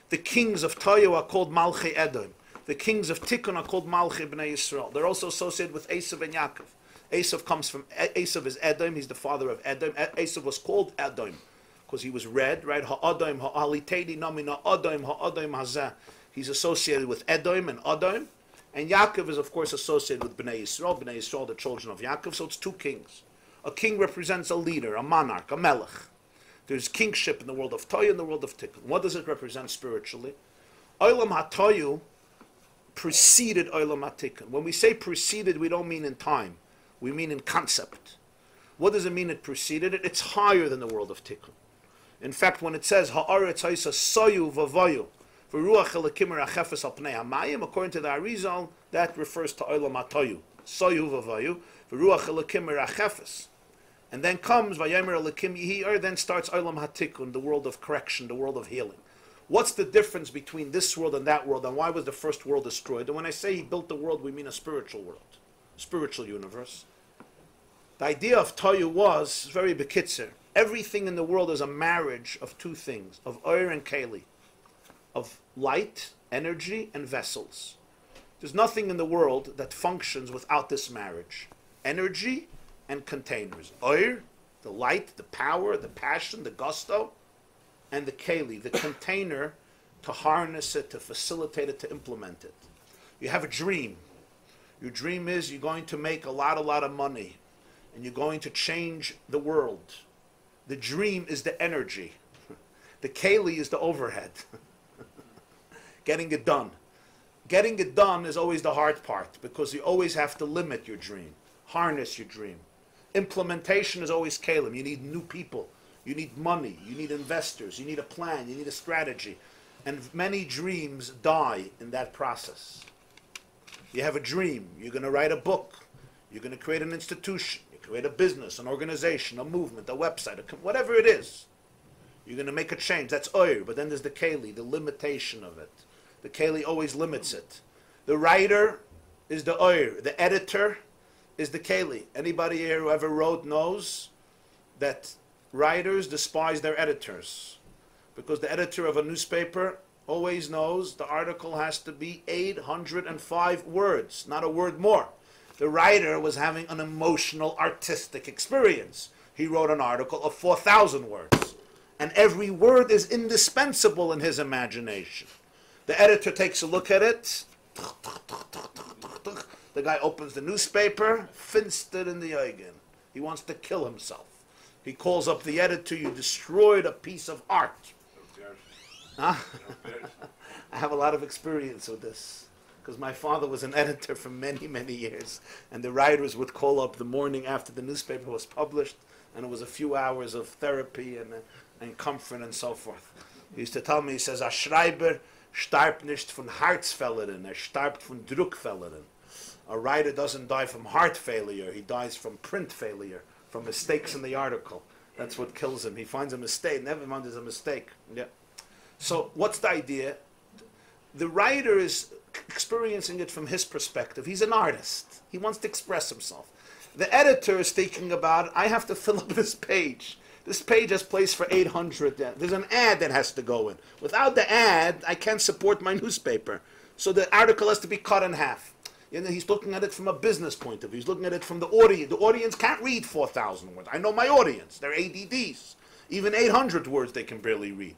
The kings of Toyu are called Malchei Edom. The kings of Tikkun are called Malchei Bnei Yisrael. They're also associated with Esav and Yaakov. Esav comes from, Esav is Edom, he's the father of Edom. Esav was called Edom because he was red, right? Ha'adom, ha'alitedi namina Adom, ha'adom hazeh. He's associated with Edom and Adom. And Yaakov is, of course, associated with Bnei Yisrael, the children of Yaakov. So it's two kings. A king represents a leader, a monarch, a melech. There's kingship in the world of Toyu and the world of Tikkun. What does it represent spiritually? Olam HaToyu preceded Olam HaTikkun. When we say preceded, we don't mean in time. We mean in concept. What does it mean it preceded it? It's higher than the world of Tikkun. In fact, when it says, Ha'aretz ha'isa soyu v'vayu, according to the Arizal, that refers to Olam HaToyu. Soyu v'vayu, v'ruach elakim merachefes. And then comes Vayomer elakim yihi, then starts Olam HaTikkun, the world of correction, the world of healing. What's the difference between this world and that world, and why was the first world destroyed? And when I say he built the world, we mean a spiritual world, spiritual universe. The idea of Toyu was very bekitzer. Everything in the world is a marriage of two things, of Oyer and Keli, of light, energy, and vessels. There's nothing in the world that functions without this marriage. Energy and containers. Oyer, the light, the power, the passion, the gusto, and the keli, the container to harness it, to facilitate it, to implement it. You have a dream. Your dream is you're going to make a lot of money, and you're going to change the world. The dream is the energy. The keli is the overhead. Getting it done. Getting it done is always the hard part, because you always have to limit your dream, harness your dream. Implementation is always kalim. You need new people. You need money. You need investors. You need a plan. You need a strategy. And many dreams die in that process. You have a dream. You're going to write a book. You're going to create an institution. You create a business, an organization, a movement, a website, whatever it is. You're going to make a change. That's oyer. But then there's the keli, the limitation of it. The keli always limits it. The writer is the oyer. The editor is the keli. Anybody here who ever wrote knows that writers despise their editors, because the editor of a newspaper always knows the article has to be 805 words, not a word more. The writer was having an emotional, artistic experience. He wrote an article of 4,000 words, and every word is indispensable in his imagination. The editor takes a look at it. The guy opens the newspaper, finsted in the Eugen. He wants to kill himself. He calls up the editor, you destroyed a piece of art. Huh? I have a lot of experience with this, because my father was an editor for many, many years, and the writers would call up the morning after the newspaper was published, and it was a few hours of therapy and comfort and so forth. He used to tell me, he says, a Schreiber starbt nicht von Herzfällen, starbt von Druckfällen. A writer doesn't die from heart failure, he dies from print failure, from mistakes in the article. That's what kills him. He finds a mistake. Never mind, there's a mistake. Yeah. So what's the idea? The writer is experiencing it from his perspective. He's an artist. He wants to express himself. The editor is thinking about, I have to fill up this page. This page has place for 800. There's an ad that has to go in. Without the ad, I can't support my newspaper. So the article has to be cut in half. You know, he's looking at it from a business point of view. He's looking at it from the audience. The audience can't read 4,000 words. I know my audience. They're ADDs. Even 800 words they can barely read.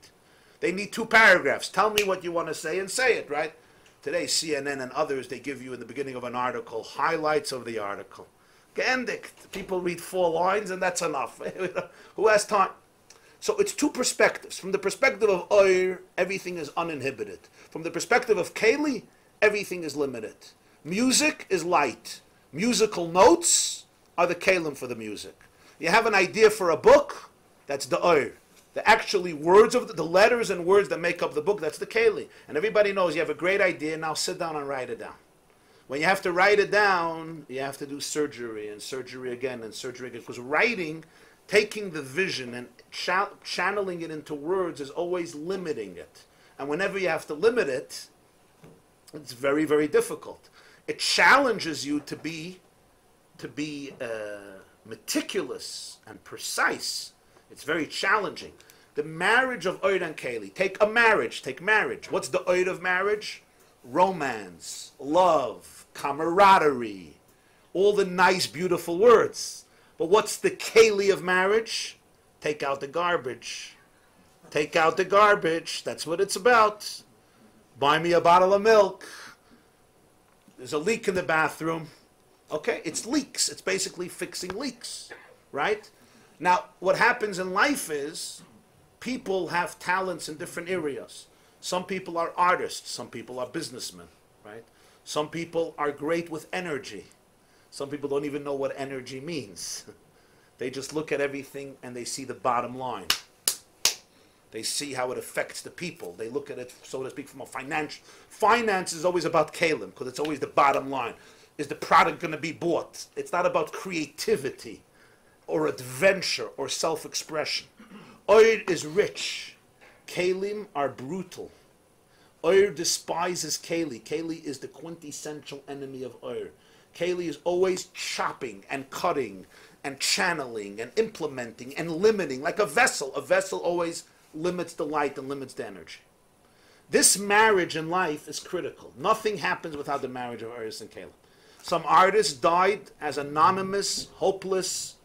They need 2 paragraphs. Tell me what you want to say and say it, right? Today, CNN and others, they give you in the beginning of an article, highlights of the article. Gendik, people read 4 lines and that's enough. Who has time? So it's 2 perspectives. From the perspective of Oir, everything is uninhibited. From the perspective of Keli, everything is limited. Music is light. Musical notes are the Kelim for the music. You have an idea for a book, that's the Oir. The actually words of the letters and words that make up the book, that's the Keli. And everybody knows you have a great idea, now sit down and write it down. When you have to write it down, you have to do surgery and surgery again and surgery again. Because writing, taking the vision and channeling it into words is always limiting it. And whenever you have to limit it, it's very, very difficult. It challenges you to be meticulous and precise. It's very challenging. The marriage of Oid and Keli. Take marriage. What's the Oid of marriage? Romance, love, camaraderie, all the nice, beautiful words. But what's the Keli of marriage? Take out the garbage. Take out the garbage. That's what it's about. Buy me a bottle of milk. There's a leak in the bathroom. Okay, it's leaks. It's basically fixing leaks, right? Now, what happens in life is people have talents in different areas. Some people are artists. Some people are businessmen, right? Some people are great with energy. Some people don't even know what energy means. They just look at everything and they see the bottom line. They see how it affects the people. They look at it, so to speak, from a financial. Finance is always about Kalim, because it's always the bottom line. Is the product going to be bought? It's not about creativity or adventure or self-expression. Oir is rich. Kalim are brutal. Oir despises Keli. Keli is the quintessential enemy of Oir. Keli is always chopping and cutting and channeling and implementing and limiting, like a vessel. A vessel always limits the light and limits the energy. This marriage in life is critical. Nothing happens without the marriage of Oris and Kalim. Some artists died as anonymous, hopeless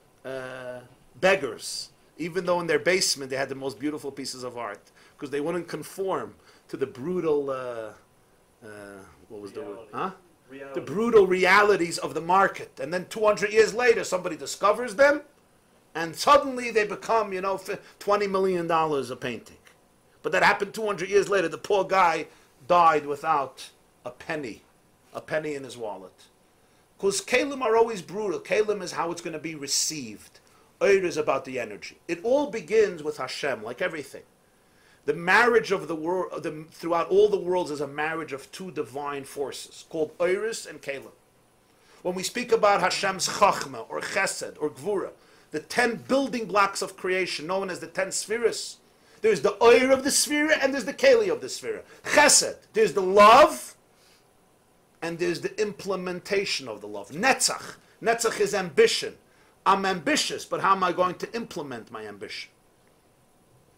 beggars, even though in their basement they had the most beautiful pieces of art, because they wouldn't conform to the brutal, what was the word? Huh? The brutal realities of the market. And then 200 years later, somebody discovers them, and suddenly they become, $20 million a painting. But that happened 200 years later. The poor guy died without a penny in his wallet. Because Kalim are always brutal. Kalim is how it's going to be received. Oir is about the energy. It all begins with Hashem, like everything. The marriage of the world, throughout all the worlds, is a marriage of 2 divine forces, called Oiris and Kalim. When we speak about Hashem's Chachma, or Chesed, or Gvura, the 10 building blocks of creation, known as the 10 spheres, there's the Oir of the sphere, and there's the Keli of the sphere. Chesed, there's the love, and there's the implementation of the love. Netzach. Netzach is ambition. I'm ambitious, but how am I going to implement my ambition?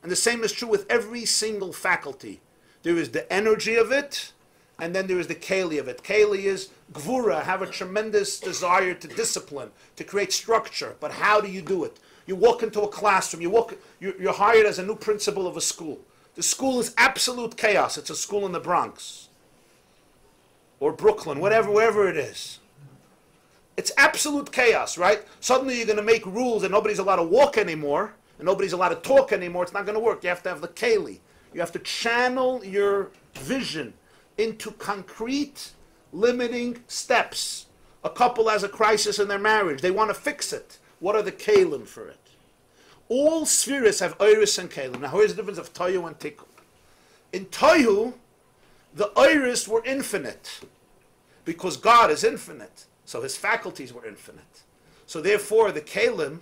And the same is true with every single faculty. There is the energy of it, and then there is the Keli of it. Keli is Gvura, have a tremendous desire to discipline, to create structure. But how do you do it? You walk into a classroom, you're hired as a new principal of a school. The school is absolute chaos. It's a school in the Bronx, or Brooklyn, wherever it is. It's absolute chaos, right? Suddenly you're going to make rules and nobody's allowed to walk anymore, and nobody's allowed to talk anymore. It's not going to work. You have to have the Keli. You have to channel your vision into concrete, limiting steps. A couple has a crisis in their marriage. They want to fix it. What are the Kalim for it? All spheres have Oiris and Kalim. Now here's the difference of Tohu and Tikkun. In Tohu, the Oiris were infinite, because God is infinite. So his faculties were infinite. So therefore the Kalim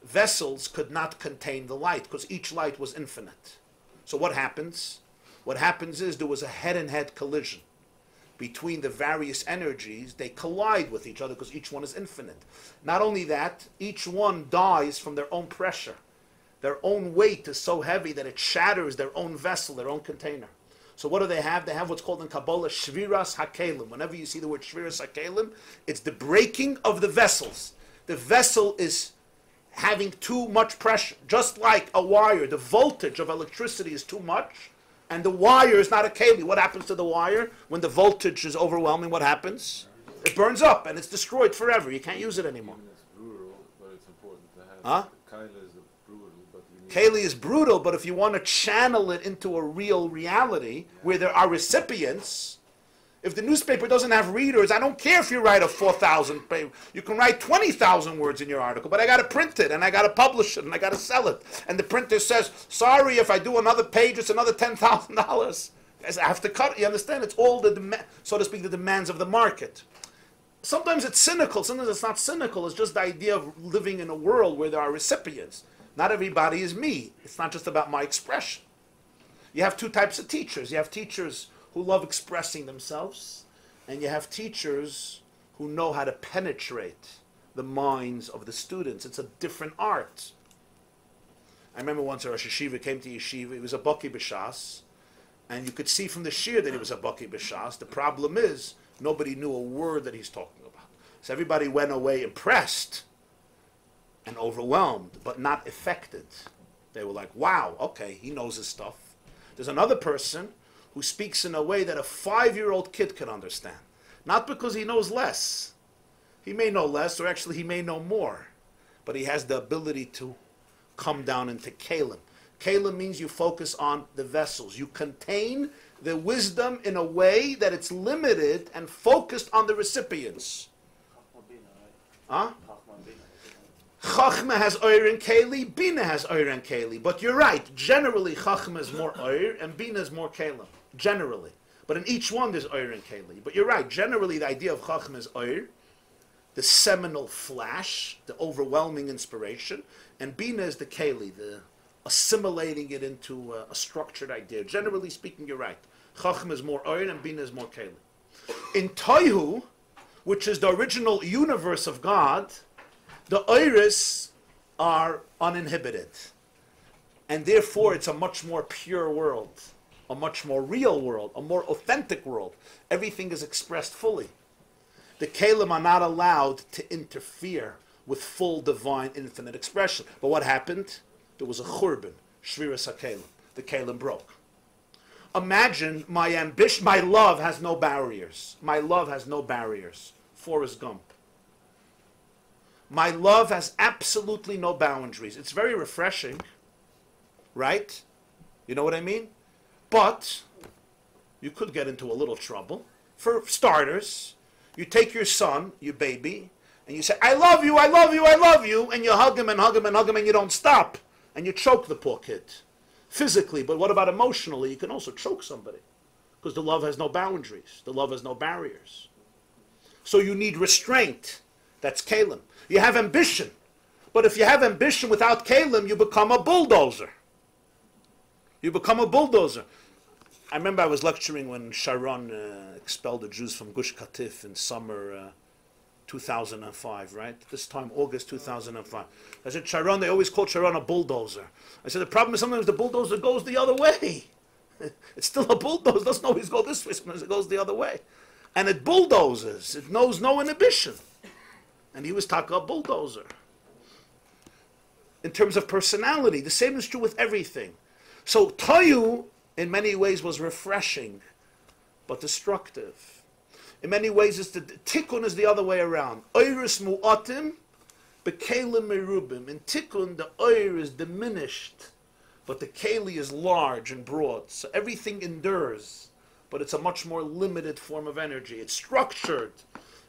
vessels could not contain the light, because each light was infinite. So what happens? What happens is there was a head-and-head collision between the various energies. They collide with each other because each one is infinite. Not only that, each one dies from their own pressure. Their own weight is so heavy that it shatters their own vessel, their own container. So what do they have? They have what's called in Kabbalah Shviras HaKelim. Whenever you see the word Shviras HaKelim, it's the breaking of the vessels. The vessel is having too much pressure. Just like a wire, the voltage of electricity is too much, and the wire is not a keli. What happens to the wire? When the voltage is overwhelming, what happens? It burns up, and it's destroyed forever. You can't use it anymore. It's brutal, but it's important to have. Huh? Kaila is brutal, but you need Keli is brutal, but if you want to channel it into a real reality where there are recipients, if the newspaper doesn't have readers, I don't care if you write a 4,000 page. You can write 20,000 words in your article, but I got to print it, and I got to publish it, and I got to sell it. And the printer says, sorry, if I do another page, it's another $10,000. I have to cut it. You understand? It's all the, so to speak, the demands of the market. Sometimes it's cynical. Sometimes it's not cynical. It's just the idea of living in a world where there are recipients. Not everybody is me. It's not just about my expression. You have two types of teachers. You have teachers who love expressing themselves, and you have teachers who know how to penetrate the minds of the students. It's a different art. I remember once a Rosh Yeshiva came to Yeshiva. He was a Baki B'Shas, and you could see from the shir that he was a Baki B'Shas. The problem is, nobody knew a word that he's talking about. So everybody went away impressed and overwhelmed, but not affected. They were like, wow, okay, he knows his stuff. There's another person who speaks in a way that a 5-year-old kid can understand. Not because he knows less. He may know less, or actually he may know more. But he has the ability to come down into Kalim. Kalim means you focus on the vessels. You contain the wisdom in a way that it's limited and focused on the recipients. Huh? Chachma has oir and keli, Bina has oir and keli. But you're right, generally Chachma is more oir and Bina is more kelim. Generally. But in each one there's oir and keli. But you're right, generally the idea of Chachma is oir, the seminal flash, the overwhelming inspiration, and Bina is the keli, the assimilating it into a structured idea. Generally speaking, you're right. Chachma is more oir and Bina is more keli. In Toihu, which is the original universe of God, the oiris are uninhibited. And therefore it's a much more pure world, a much more real world, a more authentic world. Everything is expressed fully. The kelim are not allowed to interfere with full divine infinite expression. But what happened? There was a churban, shviras hakelim. The kelim broke. Imagine my ambition, my love has no barriers. My love has no barriers. Forrest Gump. My love has absolutely no boundaries. It's very refreshing, right? You know what I mean? But you could get into a little trouble. For starters, you take your son, your baby, and you say, I love you, I love you, I love you, and you hug him and hug him and hug him, and you don't stop. And you choke the poor kid. Physically, but what about emotionally? You can also choke somebody. Because the love has no boundaries. The love has no barriers. So you need restraint. That's kalim. You have ambition. But if you have ambition without kalim, you become a bulldozer. You become a bulldozer. I remember I was lecturing when Sharon expelled the Jews from Gush Katif in summer 2005, right? This time, August 2005. I said, Sharon, they always call Sharon a bulldozer. I said, the problem is sometimes the bulldozer goes the other way. It's still a bulldozer. It doesn't always go this way. Sometimes it goes the other way. And it bulldozes. It knows no inhibition. And he was talking about bulldozer. In terms of personality, the same is true with everything. So Toyu, in many ways, was refreshing, but destructive. In many ways, Tikkun is the other way around. Oiris mu'atim, bekelim merubim. In Tikkun, the oir is diminished, but the keli is large and broad. So everything endures, but it's a much more limited form of energy. It's structured.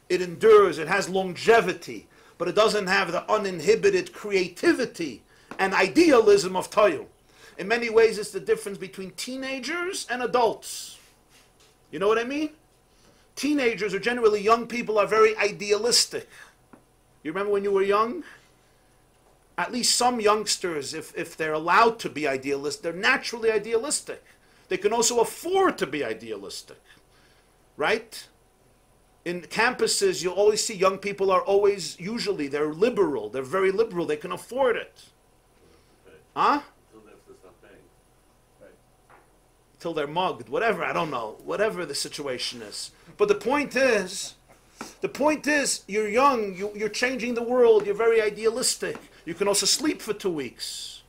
It endures, it has longevity, but it doesn't have the uninhibited creativity and idealism of Toyu. In many ways, it's the difference between teenagers and adults. You know what I mean? Teenagers, or generally young people, are very idealistic. You remember when you were young? At least some youngsters, if they're allowed to be idealistic, they're naturally idealistic. They can also afford to be idealistic, right? In campuses, you'll always see young people are always, usually, they're liberal. They're very liberal. They can afford it. Huh? till they're mugged, whatever, I don't know, whatever the situation is. But the point is, you're young, you're changing the world, you're very idealistic. You can also sleep for 2 weeks.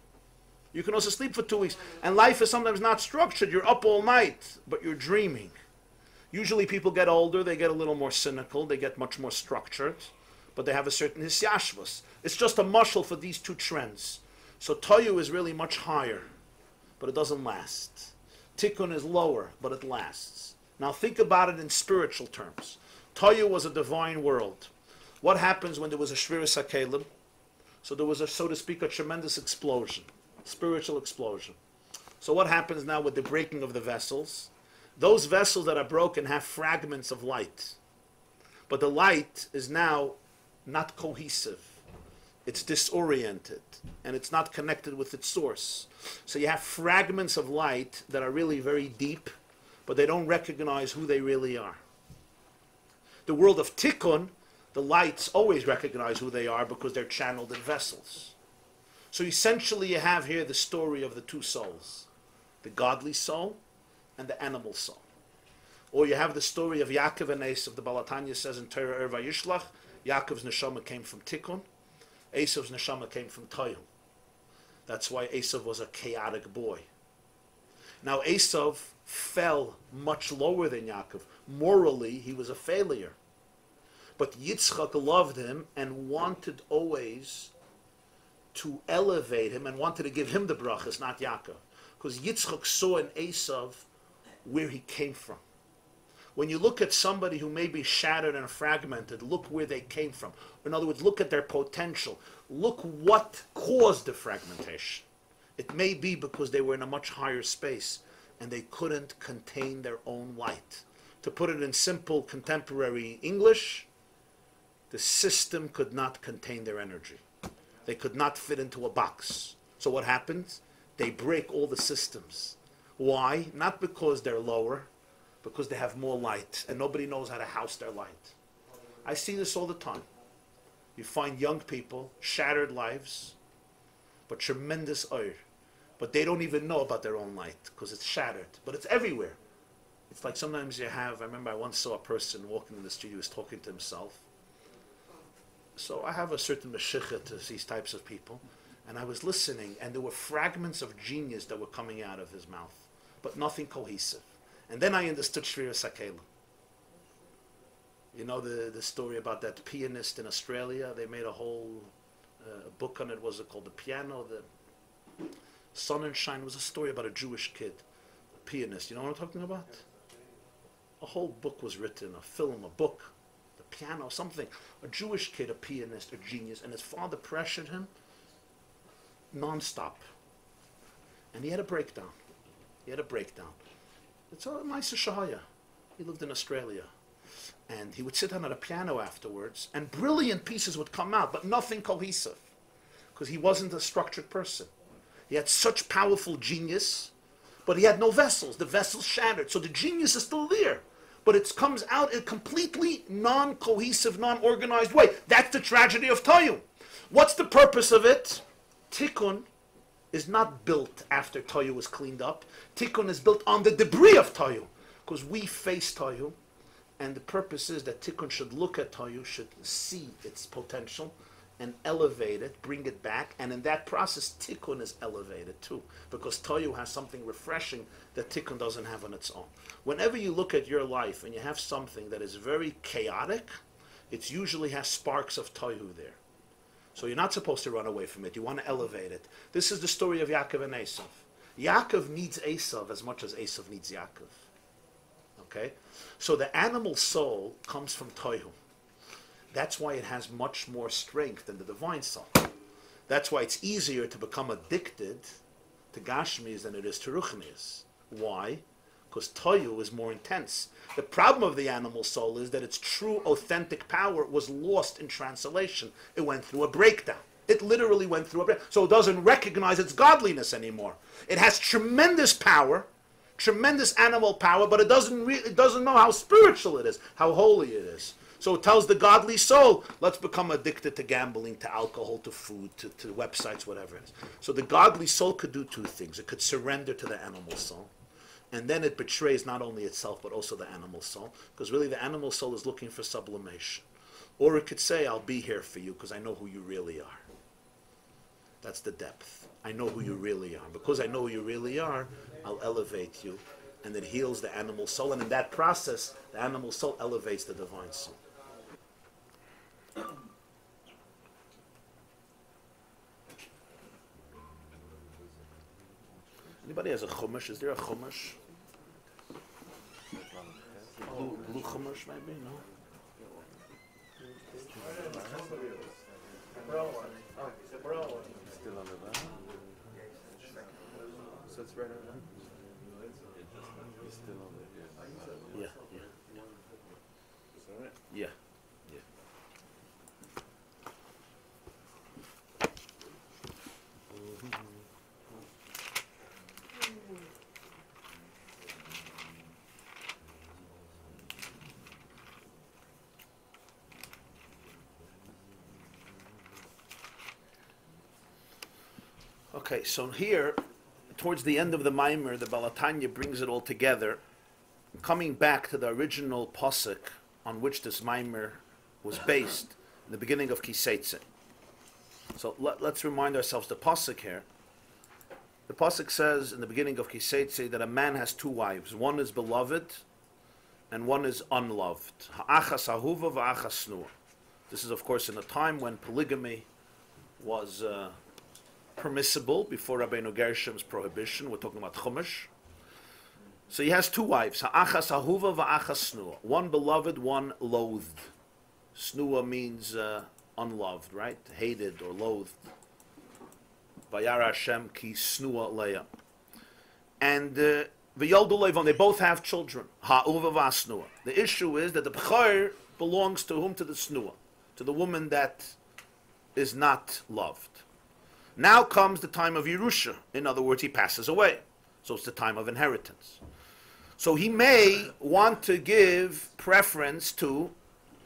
And life is sometimes not structured. You're up all night, but you're dreaming. Usually people get older, they get a little more cynical, they get much more structured, but they have a certain hisyashvus. It's just a mushal for these two trends. So toyu is really much higher, but it doesn't last. Tikkun is lower, but it lasts. Now think about it in spiritual terms. Toyu was a divine world. What happens when there was a shviras hakelim? So there was, so to speak, a tremendous explosion, spiritual explosion. So what happens now with the breaking of the vessels? Those vessels that are broken have fragments of light. But the light is now not cohesive. It's disoriented, and it's not connected with its source. So you have fragments of light that are really very deep, but they don't recognize who they really are. The world of Tikkun, the lights always recognize who they are because they're channeled in vessels. So essentially you have here the story of the two souls, the godly soul and the animal soul. Or you have the story of Yaakov and Esav. The Balatanya says in Torah Vayishlach, Yaakov's neshama came from Tikkun, Esav's neshama came from Toyu. That's why Esav was a chaotic boy. Now Esav fell much lower than Yaakov. Morally, he was a failure. But Yitzchak loved him and wanted always to elevate him and wanted to give him the brachas, not Yaakov. Because Yitzchak saw in Esav where he came from. When you look at somebody who may be shattered and fragmented, look where they came from. In other words, look at their potential. Look what caused the fragmentation. It may be because they were in a much higher space and they couldn't contain their own light. To put it in simple contemporary English, the system could not contain their energy. They could not fit into a box. So what happens? They break all the systems. Why? Not because they're lower, because they have more light, and nobody knows how to house their light. I see this all the time. You find young people, shattered lives, but tremendous oir. But they don't even know about their own light, because it's shattered. But it's everywhere. It's like sometimes you have, I remember I once saw a person walking in the street, he was talking to himself. So I have a certain meshikha to these types of people, and I was listening, and there were fragments of genius that were coming out of his mouth, but nothing cohesive. And then I understood Shviras HaKelim. You know the story about that pianist in Australia? They made a whole book on it. Was it called The Piano? The Sun and Shine was a story about a Jewish kid, a pianist. You know what I'm talking about? A whole book was written, a film, a book, the piano, something. A Jewish kid, a pianist, a genius, and his father pressured him non-stop. And he had a breakdown. It's a nice shahaya. He lived in Australia. And he would sit down at a piano afterwards, and brilliant pieces would come out, but nothing cohesive. Because he wasn't a structured person. He had such powerful genius, but he had no vessels. The vessels shattered. So the genius is still there. But it comes out in a completely non-cohesive, non-organized way. That's the tragedy of Toyu. What's the purpose of it? Tikkun is not built after Toyu was cleaned up. Tikkun is built on the debris of Toyu. Because we face Toyu, and the purpose is that Tikkun should look at Toyu, should see its potential, and elevate it, bring it back, and in that process, Tikkun is elevated too. Because Toyu has something refreshing that Tikkun doesn't have on its own. Whenever you look at your life and you have something that is very chaotic, it usually has sparks of Toyu there. So you're not supposed to run away from it. You want to elevate it. This is the story of Yaakov and Esav. Yaakov needs Esav as much as Esav needs Yaakov. Okay? So the animal soul comes from Toyu. That's why it has much more strength than the divine soul. That's why it's easier to become addicted to Gashmis than it is to Ruchnis. Why? Because Toyu is more intense. The problem of the animal soul is that its true, authentic power was lost in translation. It went through a breakdown. It literally went through a breakdown. So it doesn't recognize its godliness anymore. It has tremendous power, tremendous animal power, but it doesn't know how spiritual it is, how holy it is. So it tells the godly soul, let's become addicted to gambling, to alcohol, to food, to websites, whatever it is. So the godly soul could do two things. It could surrender to the animal soul, and then it betrays not only itself but also the animal soul, because really the animal soul is looking for sublimation. Or it could say, I'll be here for you because I know who you really are. That's the depth. I know who you really are. Because I know who you really are, I'll elevate you. And it heals the animal soul. And in that process, the animal soul elevates the divine soul. Anybody has a chumash? Is there a chumash? Blue chumash, maybe? No? Still on the back? So it's right over there. He's still on the Yeah, yeah. Is that right? Yeah, yeah. Okay, so here, towards the end of the Maamar, the Balatanya brings it all together, coming back to the original pasuk on which this Maamar was based, in the beginning of Teitzei. So let's remind ourselves the pasuk here. The pasuk says in the beginning of Teitzei that a man has two wives. One is beloved, and one is unloved. Ha'achas ahuva va'achas snua. This is, of course, in a time when polygamy was permissible before Rabbeinu Gershom's prohibition. We're talking about Chumash. So he has two wives, ha'achas ahuva va'achas snua. One beloved, one loathed. Snua means unloved, right? Hated or loathed. Vayara Hashem ki snua leya. And v'yoldu leivon, they both have children. Ha'uva va'asnua. The issue is that the b'chor belongs to whom? To the snua, to the woman that is not loved. Now comes the time of Yerusha. In other words, he passes away. So it's the time of inheritance. So he may want to give preference to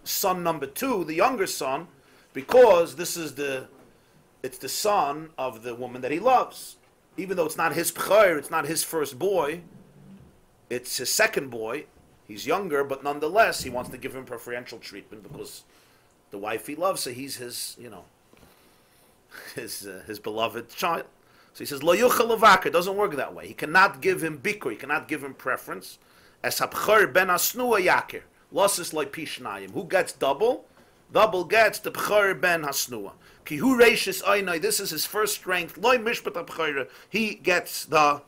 son number two, the younger son, because it's the son of the woman that he loves. Even though it's not his b'chor, it's not his first boy, it's his second boy. He's younger, but nonetheless, he wants to give him preferential treatment because the wife he loves, so he's his, his beloved child. So he says, Lo yuchel levakar, doesn't work that way. He cannot give him bikur, he cannot give him preference. As habchor ben hasnua yakir, losis loy pishnayim. Who gets double? Double gets the bchor ben hasnua. Ki hu reishis aynai, this is his first strength. Loy mishpat habchor, he gets the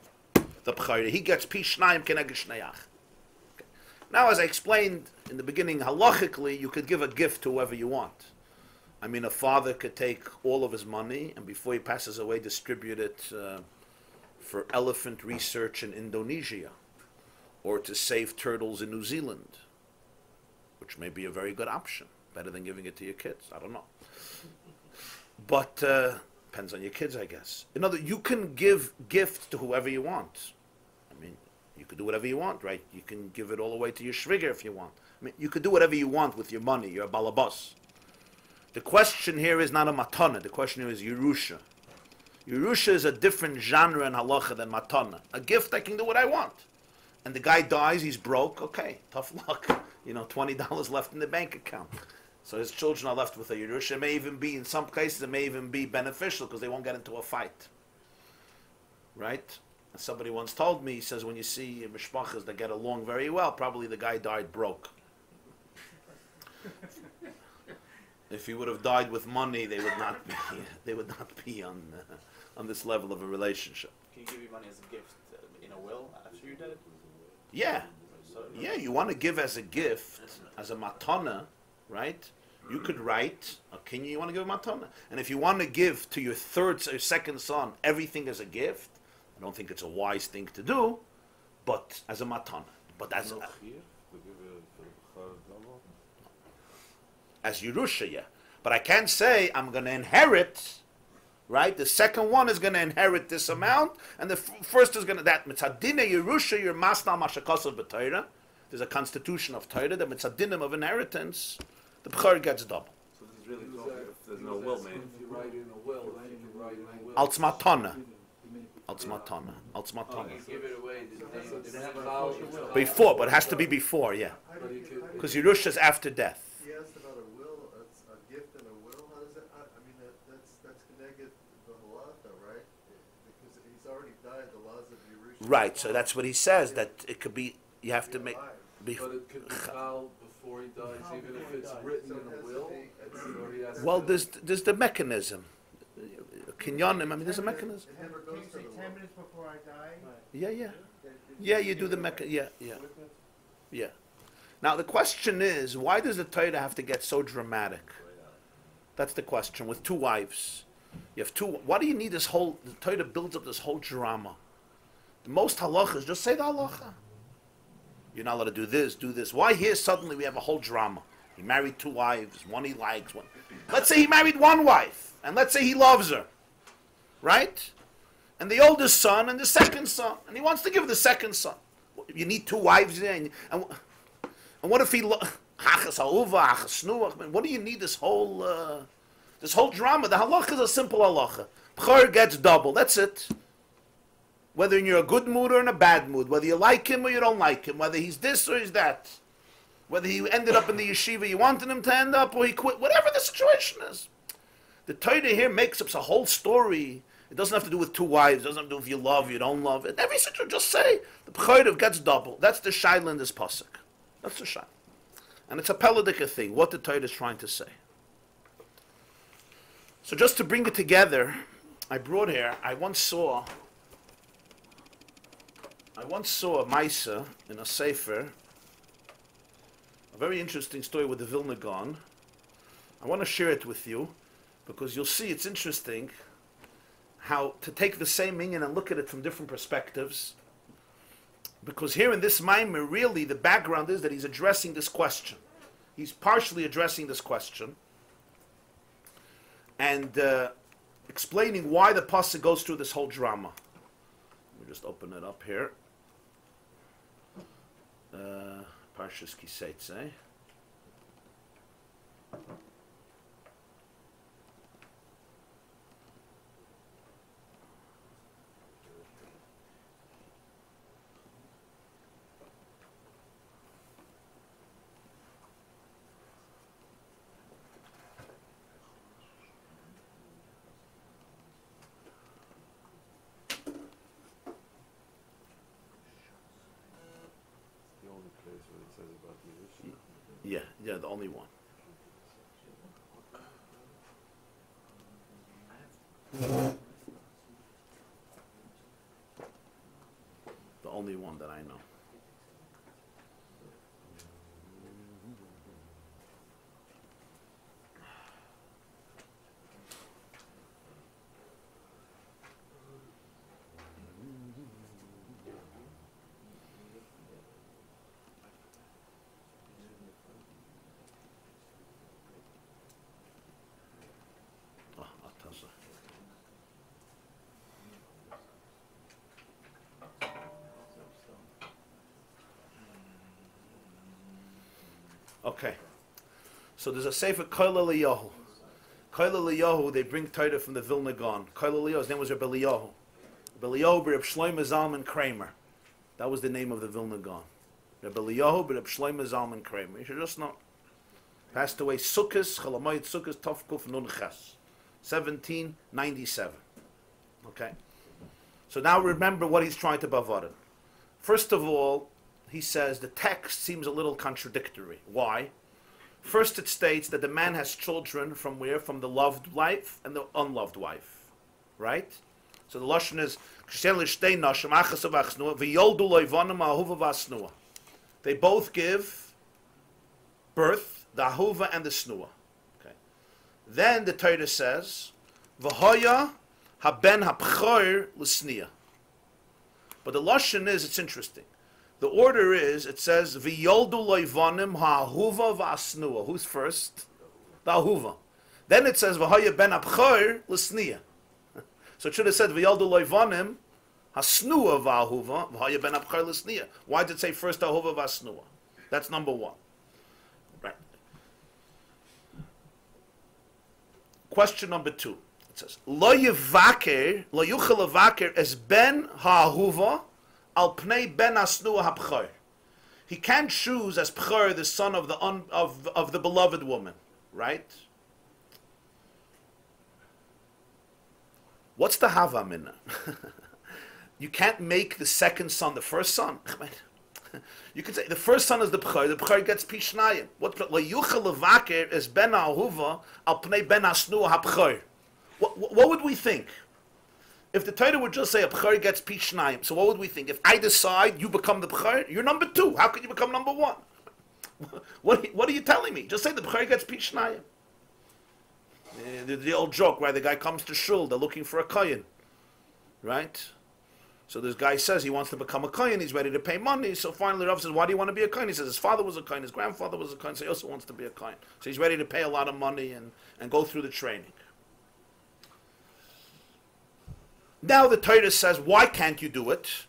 bchor. He gets pishnayim keneged shnayach. Now, as I explained in the beginning, halachically, you could give a gift to whoever you want. I mean, a father could take all of his money and before he passes away, distribute it for elephant research in Indonesia or to save turtles in New Zealand, which may be a very good option. Better than giving it to your kids. I don't know. But depends on your kids, I guess. In other words, you can give gifts to whoever you want. I mean, you could do whatever you want, right? You can give it all the way to your shviger if you want. I mean, you could do whatever you want with your money. You're a balabas. The question here is not a matana. The question here is Yerusha. Yerusha is a different genre in halacha than matana. A gift, I can do what I want. And the guy dies, he's broke. Okay, tough luck. $20 left in the bank account. So his children are left with a Yerusha. It may even be, in some cases, it may even be beneficial because they won't get into a fight. Right? And somebody once told me, he says, when you see mishpachas that get along very well, probably the guy died broke. If he would have died with money, they would not be on this level of a relationship. Can you give your money as a gift in a will after you're dead? Yeah. Yeah, you want to give as a gift, as a matana, right? You could write, okay, you want to give a matana. And if you want to give to your second son everything as a gift, I don't think it's a wise thing to do, but as a matana. But as Yerusha, yeah. But I can't say I'm going to inherit, right? The second one is going to inherit this amount, and the first is going to, that mitzadine Yerusha, your masna mashakasav b'Torah. There's a constitution of Torah, the mitzadinim of inheritance, the b'chor gets double. So this is really if there's no will made. If you write in a will, then you can write in a will. Als matana. Als matana. Als Oh, matana. you give it away. They have a Before, but it has to be before, yeah. Because Yerusha is after death. He asked about a will, a gift and a will. How does that? I mean, that's connected to the halacha, right? Because he's already died. The laws of Yerusha. Right. So that's what he says. That it could be. You have to make. But it could be filed before he dies, even if it's written in a will. Or he has Well, to- there's the mechanism. Kinyanim. I mean, there's a mechanism. It never goes to the will. 10 minutes before I die. Yeah, yeah, yeah. You do the yeah, yeah, yeah. Now the question is, why does the Torah have to get so dramatic? That's the question. With two wives, you have two. Why do you need this whole? The Torah builds up this whole drama. The most halachas, just say the halacha. You're not allowed to do this, do this. Why here suddenly we have a whole drama? He married two wives. One he likes. One. Let's say he married one wife, and let's say he loves her, right? And the oldest son and the second son, and he wants to give the second son. You need two wives there, and what if he hachas ha'uva, hachas shnuach? What do you need this whole drama? The halacha is a simple halacha. B'chor gets double. That's it. Whether you're in a good mood or in a bad mood, whether you like him or you don't like him, whether he's this or he's that, whether he ended up in the yeshiva you wanted him to end up or he quit, whatever the situation is. The Torah here makes up a whole story. It doesn't have to do with two wives. It doesn't have to do with you love, you don't love. In every situation, just say the b'chor gets double. That's the shaila in this pasuk. That's the shaila. And it's a pelodika thing, what the Torah is trying to say. So just to bring it together, I brought here, I once saw a Maisa in a Sefer, a very interesting story with the Vilna Gaon. I want to share it with you because you'll see it's interesting how to take the same minyan and look at it from different perspectives. Because here in this Maamar, really the background is that he's addressing this question. He's partially addressing this question and explaining why the pasuk goes through this whole drama. Let me just open it up here. Parshas Teitzei. The only place where it says about Yerusha. Yeah, the only one. The only one that I know. Okay, so there's a sefer Koil Eliyahu. Koil Eliyahu, they bring Torah from the Vilna Gaon. Koil Eliyahu, his name was Rabbi Eliyahu. Rabbi Eliyahu, Reb Shlomo Zalman Kramer. That was the name of the Vilna Gaon. Rabbi Eliyahu, Reb Shlomo Zalman Kramer. You should just know. Passed away Sukkos, Cholamoyed Sukkos, Tovkuf Nun Ches, 1797. Okay, so now remember what he's trying to bavara. First of all, he says the text seems a little contradictory. Why? First it states that the man has children from where? From the loved wife and the unloved wife. Right? So the lashon is they both give birth, the ahuva and the snua. Okay. Then the Torah says, V'hoya haben hapchor l'snia. But the lashon is, it's interesting. The order is, it says, V'yoldu loivanim ha'ahuva v'asnua. Who's first? The ahuva. Then it says, V'hoya ben hapchor l'snia. So it should have said, V'yoldu loivanim ha'snua v'ahuva v'hoya ben hapchor l'snia. Why did it say first ahuva v'asnua? That's number one. Right. Question number two. It says, Lo yuchel levaker es ben ha'ahuva al pnei ben asnua ha'bchor. He can't choose as bchor the son of the beloved woman, right? What's the hava minna? You can't make the second son the first son. You could say the first son is the bchor gets pishnayim. What lo yuchel levaker es ben ha'ahuva al pnei ben asnua ha'bchor. What would we think? If the Torah would just say a bchor gets pishnayim, so what would we think? If I decide you become the bchor, you're number 2. How could you become number 1? What are you telling me? Just say the bchor gets pishnayim. The old joke, right? The guy comes to Shul, they're looking for a kohen, right? So this guy says he wants to become a kohen, he's ready to pay money. So finally Rav says, why do you want to be a kohen? He says his father was a kohen, his grandfather was a kohen, so he also wants to be a kohen. So he's ready to pay a lot of money and go through the training. Now the Torah says, why can't you do it?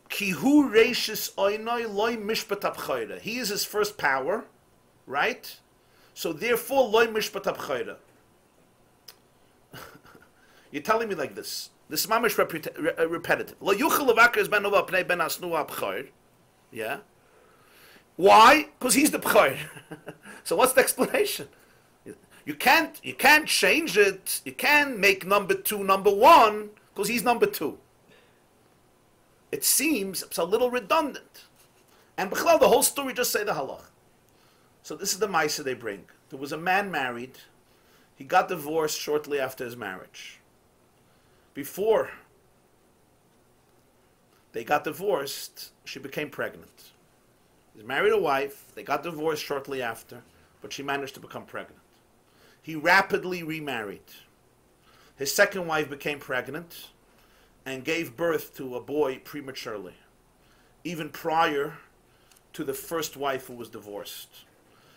Kihu reishis oinoi loy mishpat abchayda. He is his first power, right? So therefore, loy mishpat abchayda. You're telling me like this. This is mamish repetitive. Lo yuchel levaker es ben ova pnei ben asnua abchayr. Yeah. Why? Because he's the bchayr. So what's the explanation? You can't change it. You can't make number 2 number 1. Because he's number 2. It seems it's a little redundant. And b'chlal, the whole story just say the halach. So this is the ma'aseh they bring. There was a man married. He got divorced shortly after his marriage. Before they got divorced, she became pregnant. He married a wife. They got divorced shortly after, but she managed to become pregnant. He rapidly remarried. His second wife became pregnant and gave birth to a boy prematurely, even prior to the first wife who was divorced.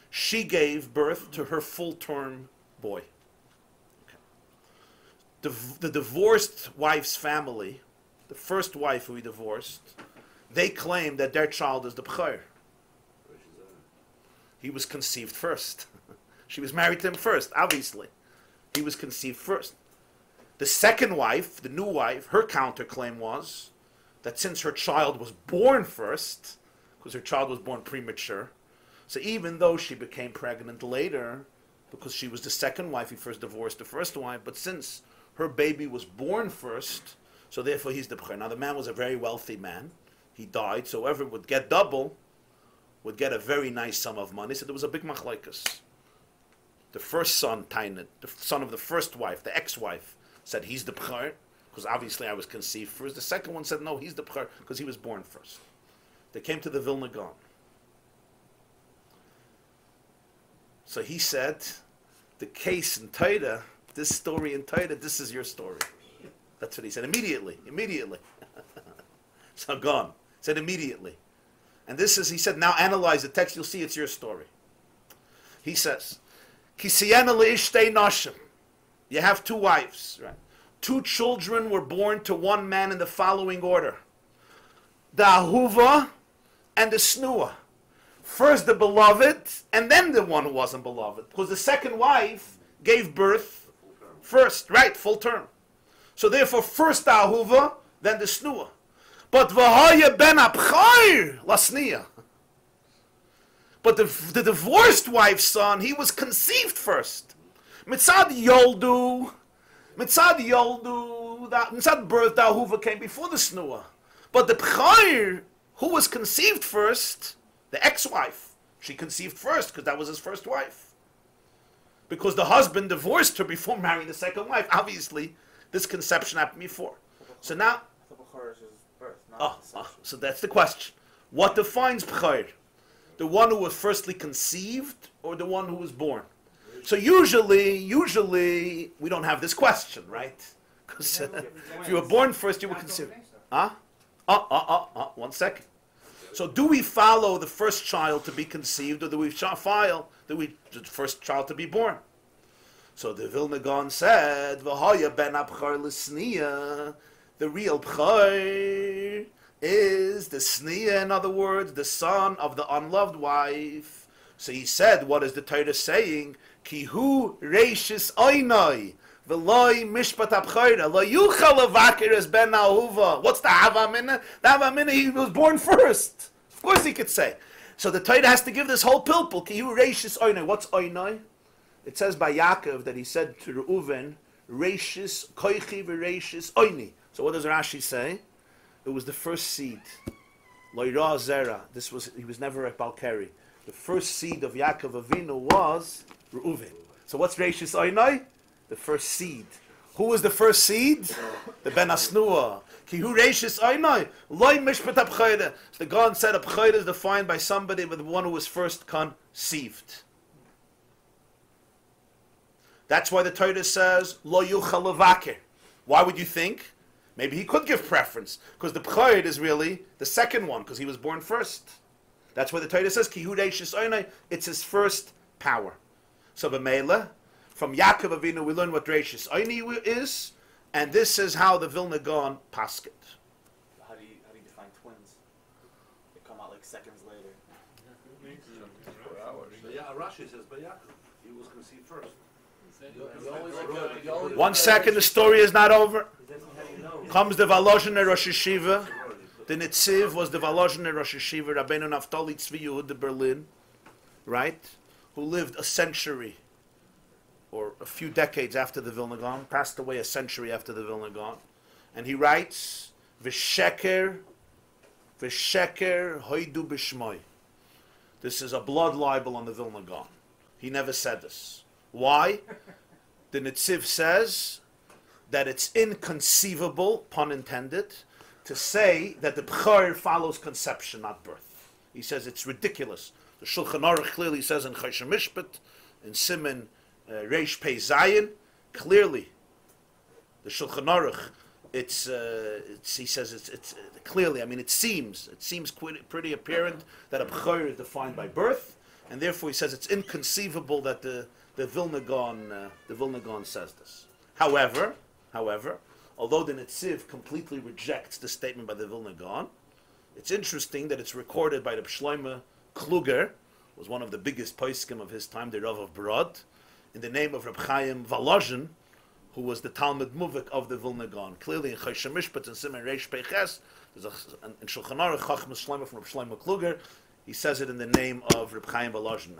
She gave birth to her full-term boy. Okay. The divorced wife's family, the first wife who he divorced, they claim that their child is the bchor. He was conceived first. She was married to him first, obviously. He was conceived first. The second wife, the new wife, her counterclaim was that since her child was born first, because her child was born premature, so even though she became pregnant later, because she was the second wife, he first divorced the first wife, but since her baby was born first, so therefore he's the bchor. Now the man was a very wealthy man. He died, so whoever would get double would get a very nice sum of money. So there was a big machlokes. The first son, Tainet, the son of the first wife, the ex-wife, said he's the bchor, because obviously I was conceived first. The second one said no, he's the bchor, because he was born first. They came to the Vilna Gaon. So he said, the case in Torah, this story in Torah, this is your story. That's what he said, immediately. So gone. Said immediately. And this is, he said, now analyze the text, you'll see it's your story. He says, Ki Siyenah le'ishtei nashim. You have 2 wives, right? 2 children were born to one man in the following order. The ahuva and the snua. First the beloved, and then the one who wasn't beloved. Because the second wife gave birth first, right? Full term. So therefore, first the ahuva, then the snua. But v'haya ben abchayr lasniya. But the divorced wife's son, he was conceived first. Mitzad yoldu, mitzad birth, the ahuva came before the snua. But the bchayr, who was conceived first, the ex-wife, she conceived first because that was his first wife. Because the husband divorced her before marrying the second wife. Obviously, this conception happened before. So now, The bchor is his birth, not so that's the question. What defines bchor? The one who was firstly conceived or the one who was born? So usually we don't have this question, right? Because if you were born first, you were conceived. One second. So do we follow the first child to be conceived, or do we follow the first child to be born? So the Vilna Gaon said, "V'haya ben abchar l'sniya." The real bchor is the sniya, in other words, the son of the unloved wife. So he said, what is the Torah saying? Ki hu reishis oinoi V'loi mishpat abchayra. Lo yuchal levaker es ben ahuva. What's the hava minna? The hava minna, he was born first. Of course he could say. So the Torah has to give this whole pilpul. Ki hu reishis oinai. What's oinai? It says by Yaakov that he said to Reuven, reishis koichi v'reishis oini. So what does Rashi say? It was the first seed. Loira zera. He was never a Balkari. The first seed of Yaakov Avinu was Reuven. So what's reishis oinai? The first seed. Who was the first seed? The Ben Asnua. Ki hu reishis oinai. Loi mishpat abchayre. The Gaon said abchayre is defined by somebody with one who was first conceived. That's why the Torah says, Lo yuchal levaker. Why would you think? Maybe he could give preference, because the b'chayr is really the second one, because he was born first. That's why the Torah says, Ki hu reishis oinai, it's his first power. So b'meila, from Yaakov Avinu we learn what reishis oinai is, and this is how the Vilna Gaon pasket. How do you define twins? They come out like seconds later. Yeah, Rashi says by Yaakov, he was conceived first. One second, the story is not over. Comes the Volozhiner Rosh Yeshiva. The Nitziv was the Volozhiner Rosh Yeshiva, Rabbeinu Naftali Tzvi Yehuda Berlin, right? Who lived a century or a few decades after the Vilna Gaon, passed away a century after the Vilna Gaon. And he writes, V'sheker hoidu b'shmoi. This is a blood libel on the Vilna Gaon. He never said this. Why? The Nitziv says that it's inconceivable, pun intended, to say that the B'char follows conception, not birth. He says it's ridiculous. The Shulchan Aruch clearly says in Choshen Mishpat, in Siman Reish Pei Zayin, clearly, the Shulchan Aruch, he says it's clearly, I mean, it seems pretty apparent that a B'char is defined by birth, and therefore he says it's inconceivable that the Vilna Gaon says this. However, although the Nitziv completely rejects the statement by the Vilna Gaon, it's interesting that it's recorded by the Shlomo Kluger, was one of the biggest poskim of his time, the Rav of Brod, in the name of Reb Chaim Volozhin, who was the Talmud Muvik of the Vilna Gaon. Clearly in Choshen Mishpat and Siman Reish Peiches, in Shulchan Aruch Chachmas Shlomo from Reb Shlomo Kluger, he says it in the name of Reb Chaim Volozhin.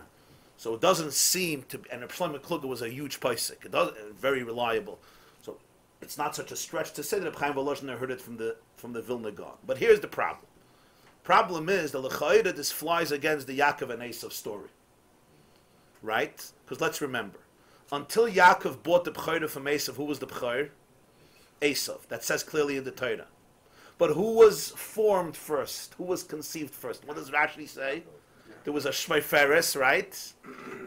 So it doesn't seem to be, and Reb Shlomo Kluger was a huge posik. It does very reliable. So it's not such a stretch to say that Reb Chaim Volozhin heard it from the Vilna Gaon. But here's the problem. Problem is the l'chayda this flies against the Yaakov and Esav story, right? Because let's remember, until Yaakov bought the b'chayda from Esav, who was the b'chayr? Esav. That says clearly in the Torah. But who was formed first? Who was conceived first? What does Rashi say? There was a Shmeiferes, right?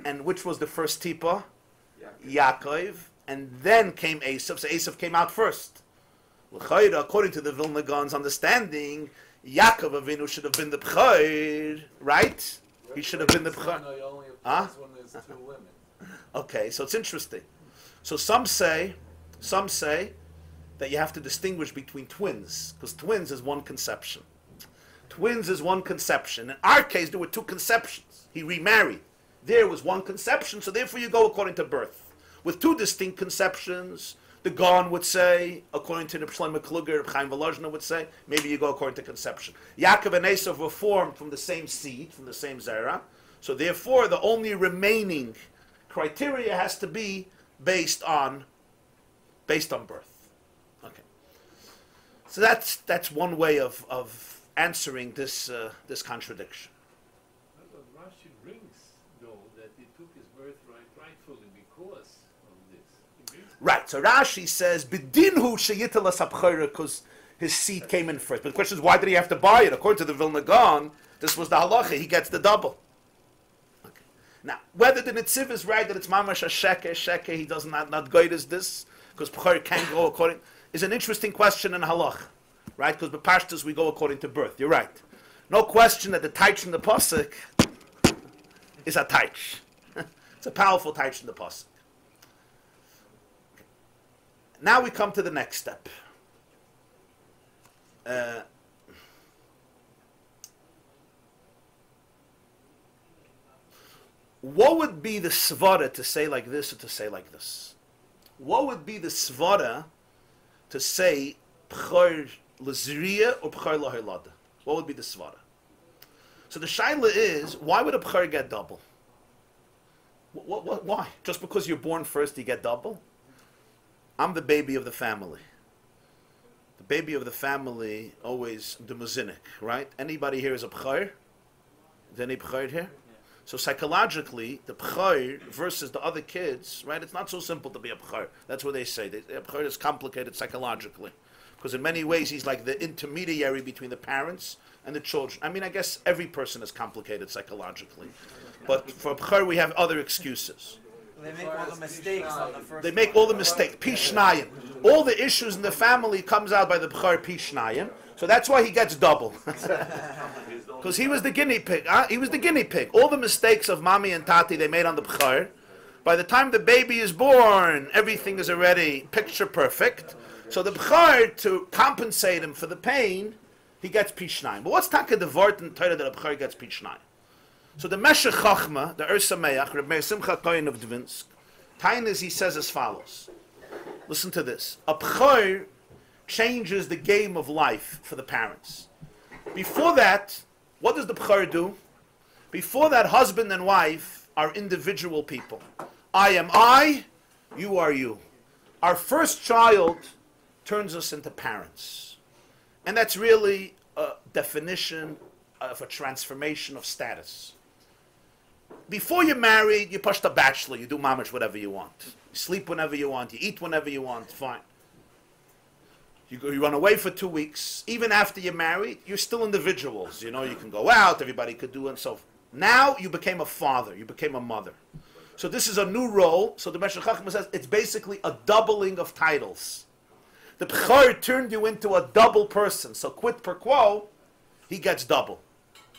And which was the first tipa? Yaakov. And then came Esav. So Esav came out first. L'chayda, according to the Vilna Gaon's understanding, Yaakov Avinu should have been the b'chayr, right? He should have been the b'chayr. Huh? Okay, so it's interesting. So some say that you have to distinguish between twins, because twins is one conception. Twins is one conception. In our case, there were two conceptions. He remarried. There was one conception, so therefore you go according to birth. With two distinct conceptions, the Gaon would say, according to the Shlomo Kluger, Chaim Volozhin would say, maybe you go according to conception. Yaakov and Esav were formed from the same seed, from the same zera, so therefore the only remaining criteria has to be based on birth. Okay. So that's one way of answering this contradiction. Rashi brings, though, that he took his birthright rightfully because of this. Right. So Rashi says, "B'dinhu sheyitalas abchayra," because his seed came in first. But the question is, why did he have to buy it? According to the Vilna Gaon, this was the halacha. He gets the double. Okay. Now, whether the Nitziv is right that it's mamash a sheker, he does not guide as this because b'chayr can go according, is an interesting question in halach, right? Because with Parshas we go according to birth. You're right. No question that the taich in the pasuk is a taich. It's a powerful taich in the pasuk. Now we come to the next step. What would be the svara to say like this or to say like this? what would be the svara to say B'chor L'Zriya or B'chor L'Hilada? What would be the svara? So the shaila is, why would a B'chor get double? Why? Just because you're born first, you get double? I'm the baby of the family. The baby of the family, always the muzinik, right? Anybody here is a B'chor? Is any B'chor here? So psychologically, the B'chor versus the other kids, right? It's not so simple to be a B'chor. That's what they say. A B'chor is complicated psychologically. Because in many ways, he's like the intermediary between the parents and the children. I mean, I guess every person is complicated psychologically. But for B'chor, we have other excuses. They make all the mistakes on the first They make all the mistakes. Pishnayim. All the issues in the family comes out by the B'chor Pishnayim. So that's why he gets double. Because he was the guinea pig. He was the guinea pig. All the mistakes of Mami and Tati they made on the B'chor. By the time the baby is born, everything is already picture perfect. So the B'chor, to compensate him for the pain, he gets Pishnayim. But what's Taka the Vort in Torah that the B'chor gets Pishnayim? So the Meshech Chachma, the Ur Sameach, Reb Meir Simcha Kohen of Dvinsk, Tainis, he says as follows. Listen to this. A B'chor changes the game of life for the parents. Before that, what does the B'chor do? Before that, husband and wife are individual people. I am I, you are you. Our first child turns us into parents. And that's really a definition of a transformation of status. Before you're married, you're pushed a bachelor, you do mamish whatever you want. You sleep whenever you want, you eat whenever you want, fine. You run away for 2 weeks. Even after you're married, you're still individuals. You know, you can go out, everybody could do and so forth. Now you became a father, you became a mother. So this is a new role. So the Meshech Chachma says it's basically a doubling of titles. The B'chor turned you into a double person. So quid per quo, he gets double.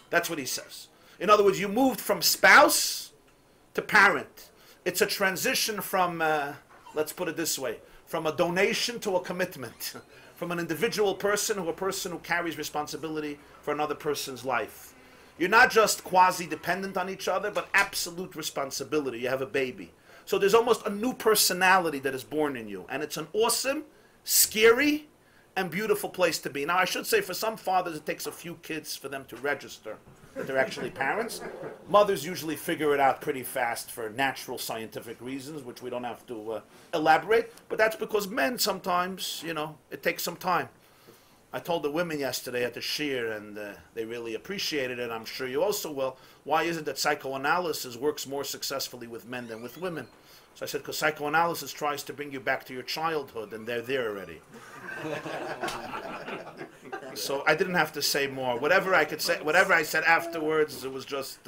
That's what he says. In other words, you moved from spouse to parent. It's a transition from, let's put it this way, from a donation to a commitment. From an individual person to a person who carries responsibility for another person's life. You're not just quasi-dependent on each other, but absolute responsibility. You have a baby. So there's almost a new personality that is born in you. And it's an awesome, scary, and beautiful place to be. Now, I should say for some fathers, it takes a few kids for them to register that they're actually parents. Mothers usually figure it out pretty fast for natural scientific reasons, which we don't have to elaborate. But that's because men sometimes, you know, it takes some time. I told the women yesterday at the shir, and they really appreciated it. I'm sure you also will. Why is it that psychoanalysis works more successfully with men than with women? So I said, because psychoanalysis tries to bring you back to your childhood, and they're there already. So I didn't have to say more. Whatever I could say, whatever I said afterwards, it was just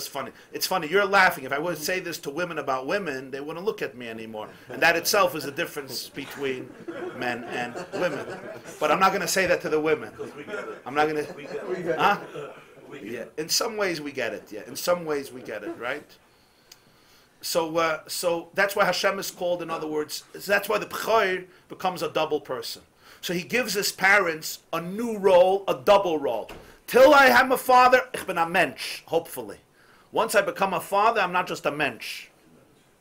funny. It's funny. You're laughing. If I would say this to women about women, they wouldn't look at me anymore. And that itself is a difference between men and women. But I'm not going to say that to the women. I'm not going to. Huh? Yeah. In some ways we get it. Yeah. In some ways we get it. Right. So that's why Hashem is called. In other words, that's why the B'chor becomes a double person. So he gives his parents a new role, a double role. Till I am a father, ich bin a mensch, hopefully. Once I become a father, I'm not just a mensch.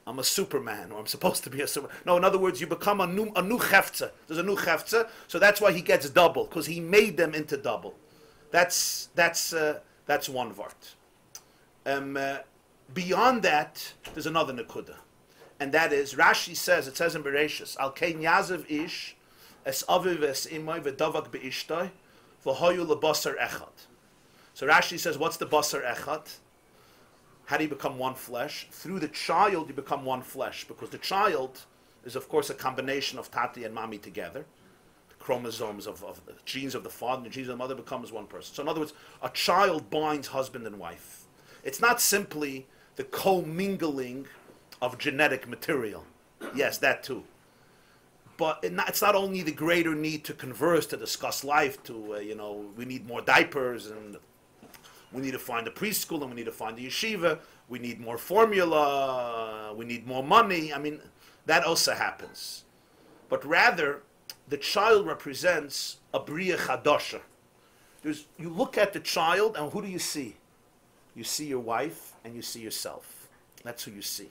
I'm a superman, or I'm supposed to be a superman. No, in other words, you become a new cheftze. There's a new cheftze, so that's why he gets double, because he made them into double. That's one vart. Beyond that, there's another nekuda. And that is, Rashi says, it says in Bereshis, Al kein yazev ish, es aviv es imay v'davak be'ishtay, v'hoyu lebasar echad. So Rashi says, what's the basar echad? How do you become one flesh? Through the child, you become one flesh. Because the child is, of course, a combination of Tati and Mami together. The chromosomes of the genes of the father and the genes of the mother becomes one person. So in other words, a child binds husband and wife. It's not simply the co-mingling of genetic material. Yes, that too. But it's not only the greater need to converse, to discuss life, to, we need more diapers, and we need to find a preschool, and we need to find a yeshiva, we need more formula, we need more money. I mean, that also happens. But rather, the child represents a bria chadasha. You look at the child, and who do you see? You see your wife, and you see yourself. That's who you see.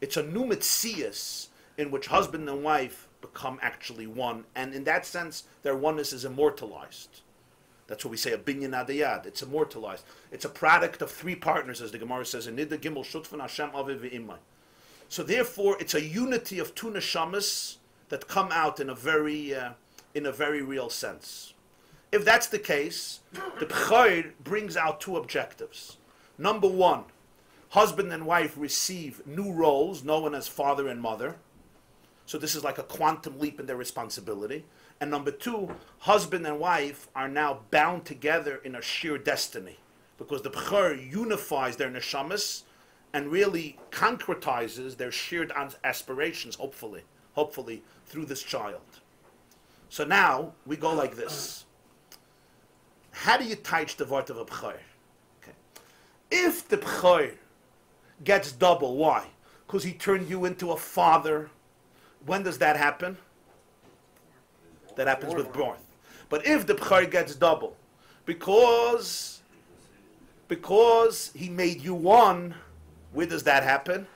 It's a new mitzias, in which husband and wife become actually one, and in that sense, their oneness is immortalized. That's what we say, a binyan adayad. It's immortalized. It's a product of three partners, as the Gemara says, in Nida Gimel Shutfan Hashem Aviv V'Imai. So therefore, it's a unity of two neshamas that come out in a very real sense. If that's the case, the B'chor brings out two objectives. Number one, husband and wife receive new roles known as father and mother. So this is like a quantum leap in their responsibility. And number two, husband and wife are now bound together in a sheer destiny, because the B'chor unifies their neshamas and really concretizes their shared aspirations, hopefully through this child. So now we go like this. How do you teach the word of a B'chor? Okay. If the B'chor gets double, why? Because he turned you into a father. When does that happen? That happens with birth. But if the B'chor gets double, because he made you one, where does that happen?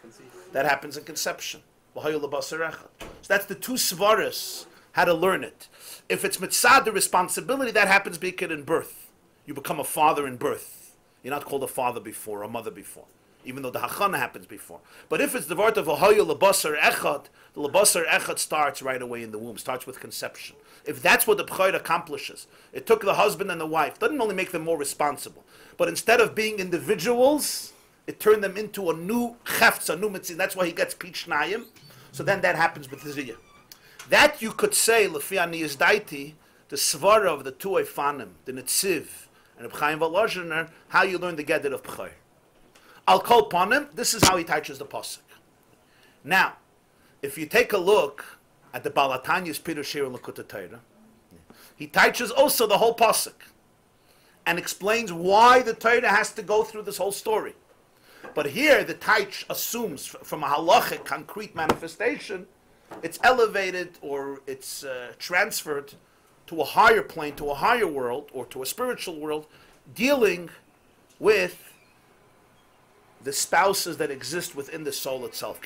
That happens in conception. So that's the two svaras, how to learn it. If it's mitzvah, the responsibility, that happens because in birth. You become a father in birth. You're not called a father before, a mother before, even though the hachana happens before. But if it's the word of Ahoyu lebasar echad, the lebasar echad starts right away in the womb, starts with conception. If that's what the B'chor accomplishes, it took the husband and the wife, doesn't only make them more responsible, but instead of being individuals, it turned them into a new chefts, a new mitzvah. That's why he gets pichnayim. So then that happens with the ziyah. That you could say, lefi aniyas daiti, the svara of the two efanim, the netziv, and the Chaim Valozhener, how you learn the gedder of B'chor. I'll call upon him. This is how he teaches the pasuk. Now, if you take a look at the Balatanya's Pirush in Likkutei Torah, he teaches also the whole pasuk and explains why the Torah has to go through this whole story. But here, the Taich assumes from a halachic, concrete manifestation, it's elevated or it's transferred to a higher plane, to a higher world, or to a spiritual world, dealing with the spouses that exist within the soul itself.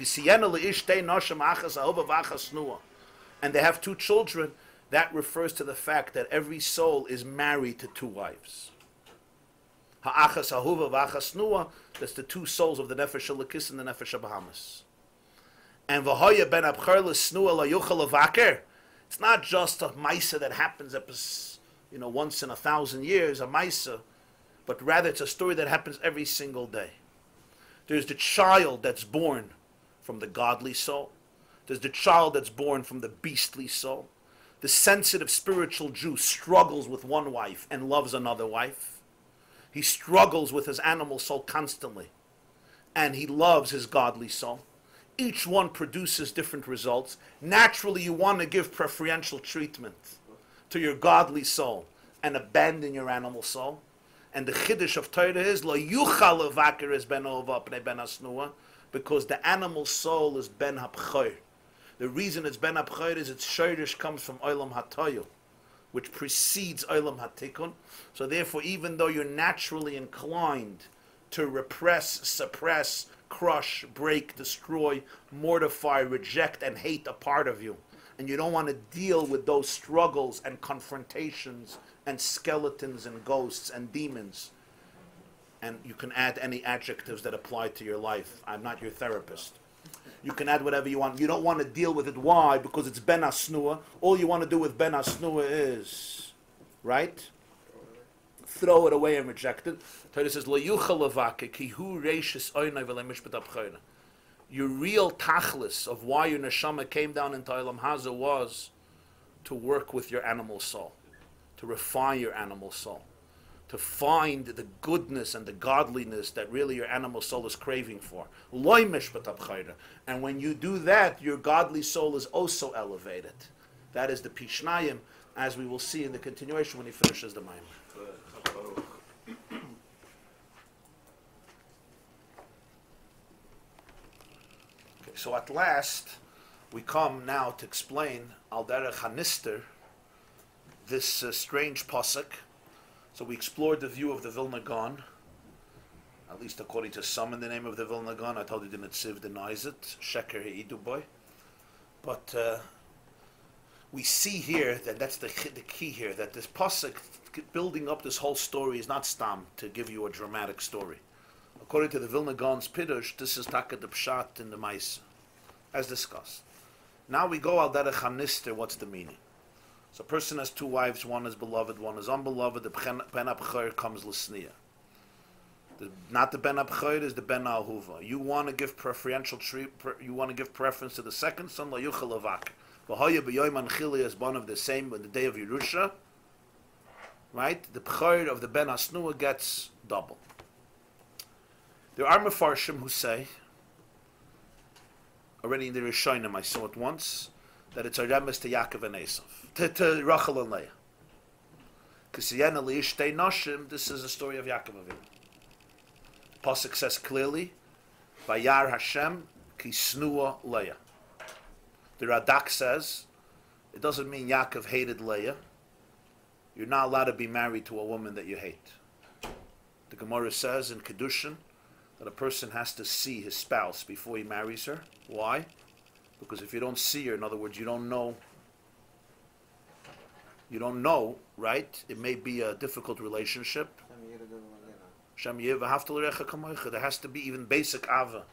And they have two children. That refers to the fact that every soul is married to two wives. Ha'achas ahuva v'achas nua, that's the two souls of the nefesh halakis and the nefesh habahamas. And v'hoya ben abchar l'snua la'yuchal l'vaker. It's not just a maisa that happens, once in 1,000 years, a maisa, but rather it's a story that happens every single day. There's the child that's born from the godly soul. There's the child that's born from the beastly soul. The sensitive spiritual Jew struggles with one wife and loves another wife. He struggles with his animal soul constantly, and he loves his godly soul. Each one produces different results. Naturally, you want to give preferential treatment to your godly soul and abandon your animal soul. And the chiddush of Torah is lo yuchal levaker es ben ova pnei ben asnua, because the animal soul is ben habchor. The reason it's ben habchor is its shirish comes from olam hatoyu, which precedes olam hatikun. So therefore, even though you're naturally inclined to repress, suppress, crush, break, destroy, mortify, reject, and hate a part of you, and you don't want to deal with those struggles and confrontations and skeletons and ghosts and demons, and you can add any adjectives that apply to your life. I'm not your therapist. You can add whatever you want. You don't want to deal with it. Why? Because it's ben asnua. All you want to do with ben asnua is, right? Throw it away and reject it. Torah says, "Lo yuchal levake ki hu reishis oynai v'le mishpat abchora." Your real tachlis of why your neshama came down into Olam Haza was to work with your animal soul, to refine your animal soul, to find the goodness and the godliness that really your animal soul is craving for. Loi mishpat abchora. And when you do that, your godly soul is also elevated. That is the pishnayim, as we will see in the continuation when he finishes the Maamar. So at last, we come now to explain al derech hanister, this strange pasuk. So we explored the view of the Vilna Gaon, at least according to some in the name of the Vilna Gaon. I told you the Netziv denies it. Sheker heidu boy. But we see here that that's the key here, that this pasuk building up this whole story is not stam to give you a dramatic story. According to the Vilna Gaon's Pirush, this is taka the pshat in the Maisa, as discussed. Now we go al derech hanister. What's the meaning? So a person has two wives, one is beloved, one is unbeloved. The ben abchor comes l'sniya. Not the ben abchor is the ben ahuva. You want to give preferential you want to give preference to the second son, la yuchel avak. V'hoya b'yoyman chili is one of the same on the day of Yerusha. Right? The bchor of the ben asnua gets double. There are mefarshim who say, already in the Rishonim I saw it once, that it's a remes to Yaakov and Esav, to Rachel and Leah. Because Siyenah li'ishtei noshim, this is a story of Yaakov Avinu. Pasuk says clearly, Vayar Hashem ki snua Leah. The Radak says, it doesn't mean Yaakov hated Leah. You're not allowed to be married to a woman that you hate. The Gemara says in Kedushin that a person has to see his spouse before he marries her. Why? Because if you don't see her, in other words, you don't know, right? It may be a difficult relationship. There has to be even basic ava.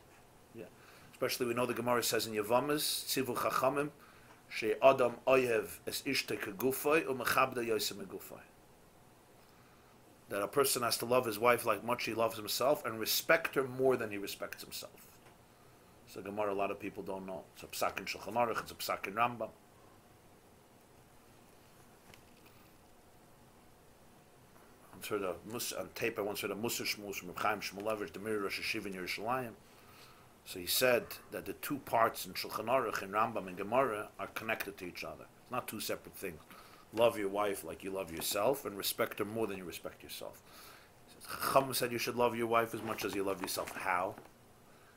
Yeah. Especially we know the Gemara says in Yavamas, Tzivu Chachamim, She Adam Oyev es Ishte Kegufay Umechabda Yosem Megufay. That a person has to love his wife like much he loves himself and respect her more than he respects himself. So Gemara, a lot of people don't know. It's a psak in Shulchan Aruch, it's a psak in Rambam. I once heard on tape, I once heard a Musar Shmuz from Chaim Shmulevich, the Mirror Rosh Hashiva in Yerushalayim. So he said that the two parts in Shulchan Aruch and Rambam and Gemara are connected to each other. It's not two separate things. Love your wife like you love yourself and respect her more than you respect yourself. Chaim said you should love your wife as much as you love yourself. How?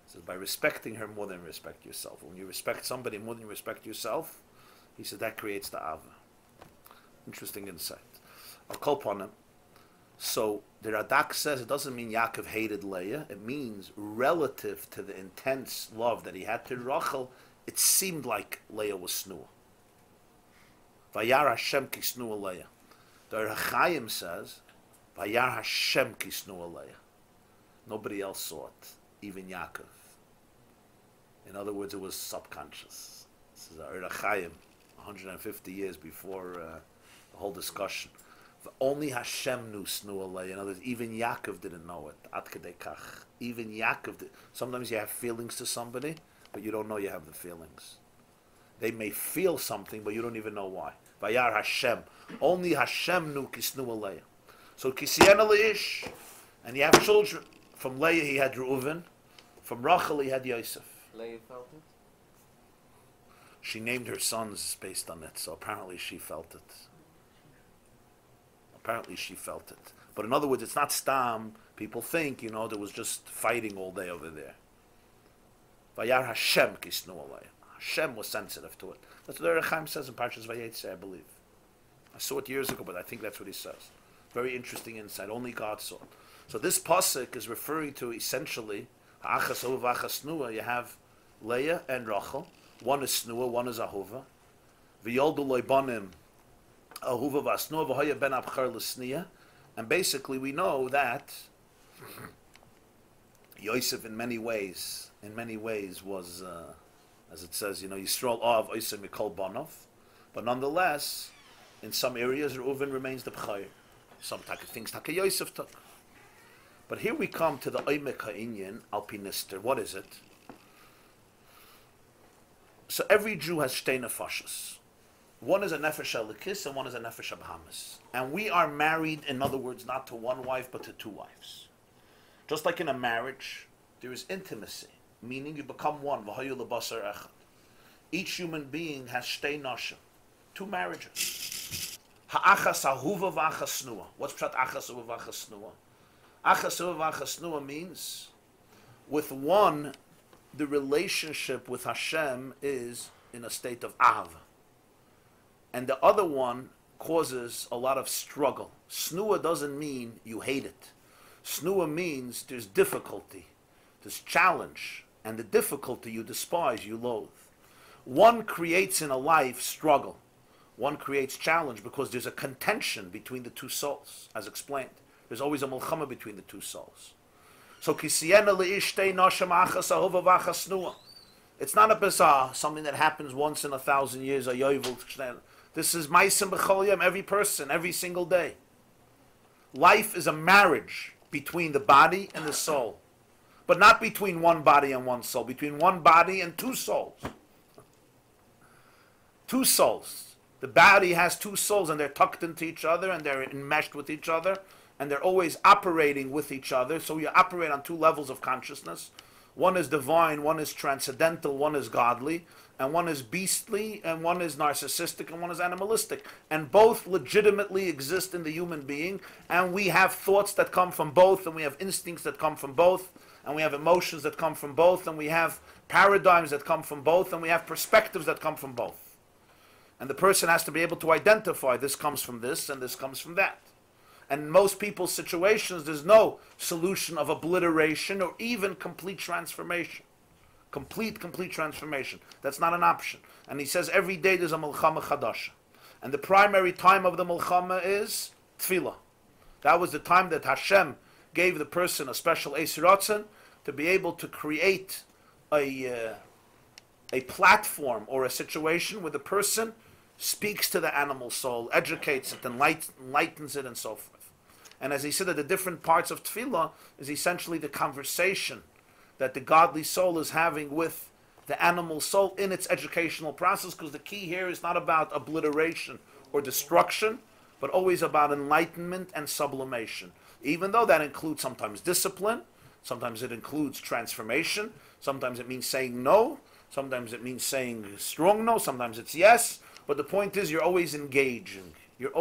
He says by respecting her more than you respect yourself. When you respect somebody more than you respect yourself, he said that creates the Ava. Interesting insight. I'll call upon him. So the Radak says it doesn't mean Yaakov hated Leah. It means relative to the intense love that he had to Rachel, it seemed like Leah was snua. Vayar Hashem ki snua Leah. The Chaim says, Vayar Hashem ki snua Leah. Nobody else saw it, even Yaakov. In other words, it was subconscious. This is a Chaim, 150 years before the whole discussion. Only Hashem knew snua Leah. In other words, even Yaakov didn't know it. Ad kedei kach. Even Yaakov did. Sometimes you have feelings to somebody, but you don't know you have the feelings. They may feel something, but you don't even know why. Vayar Hashem. Only Hashem knew ki snua Leah. So ki Siyenah leish, and you have children. From Leah he had Reuven. From Rachel he had Yosef. Leah felt it? She named her sons based on it, so apparently she felt it. Apparently she felt it. But in other words, it's not stam. People think, there was just fighting all day over there. Vayar Hashem ki snua Leah. Hashem was sensitive to it. That's what the Chaim says in Parshas Teitzei, I believe. I saw it years ago, but I think that's what he says. Very interesting insight. Only God saw it. So this pasuk is referring to essentially ha'achas ahuva achas snua. You have Leah and Rachel. One is snua, one is ahuva. V'yoldu loibanim ahuva v'asnua v'hoya ben abchar l'sniya. And basically we know that Yosef in many ways was, as it says, Yisrael av Yosef mikol banov. But nonetheless, in some areas Reuven remains the b'chayr. Some things Taka Yosef took. But here we come to the Oymek Ha'inyan Alpinister. What is it? So every Jew has shtei nefashos. One is a nefesh elikis and one is a nefesh abahamis. And we are married, in other words, not to one wife but to two wives. Just like in a marriage, there is intimacy, meaning you become one. V'hayu lebasar echad. Each human being has shtei nashim, two marriages. Ha'achas ahuva v'achas snua. What's pshat achas ahuva v'achas snua? Achas ahuva v'achas snua means with one, the relationship with Hashem is in a state of ahava. And the other one causes a lot of struggle. Snua doesn't mean you hate it. Snua means there's difficulty, there's challenge, and the difficulty you despise, you loathe. One creates in a life struggle. One creates challenge because there's a contention between the two souls, as explained. There's always a mulchama between the two souls. So Siyenah li'ishtei nasham achas ahova v'achas snua. It's not a bizarre, something that happens once in 1,000 years. A yovel. This is ma'asim b'chol yom, every person, every single day. Life is a marriage between the body and the soul, but not between one body and one soul. Between one body and two souls. Two souls. The body has two souls, and they're tucked into each other, and they're enmeshed with each other, and they're always operating with each other. So you operate on two levels of consciousness. One is divine, one is transcendental, one is godly, and one is beastly, and one is narcissistic, and one is animalistic. And both legitimately exist in the human being, and we have thoughts that come from both, and we have instincts that come from both, and we have emotions that come from both, and we have paradigms that come from both, and we have perspectives that come from both. And the person has to be able to identify this comes from this, and this comes from that. And in most people's situations, there's no solution of obliteration or even complete transformation. Complete transformation. That's not an option. And he says every day there's a milchama chadasha. And the primary time of the milchama is tefillah. That was the time that Hashem gave the person a special eis ratzon to be able to create a platform or a situation where the person speaks to the animal soul, educates it, enlightens it, and so forth. And as he said, that the different parts of tefillah is essentially the conversation that the godly soul is having with the animal soul in its educational process, because the key here is not about obliteration or destruction, but always about enlightenment and sublimation. Even though that includes sometimes discipline, sometimes it includes transformation, sometimes it means saying no, sometimes it means saying strong no, sometimes it's yes, but the point is you're always engaging. There's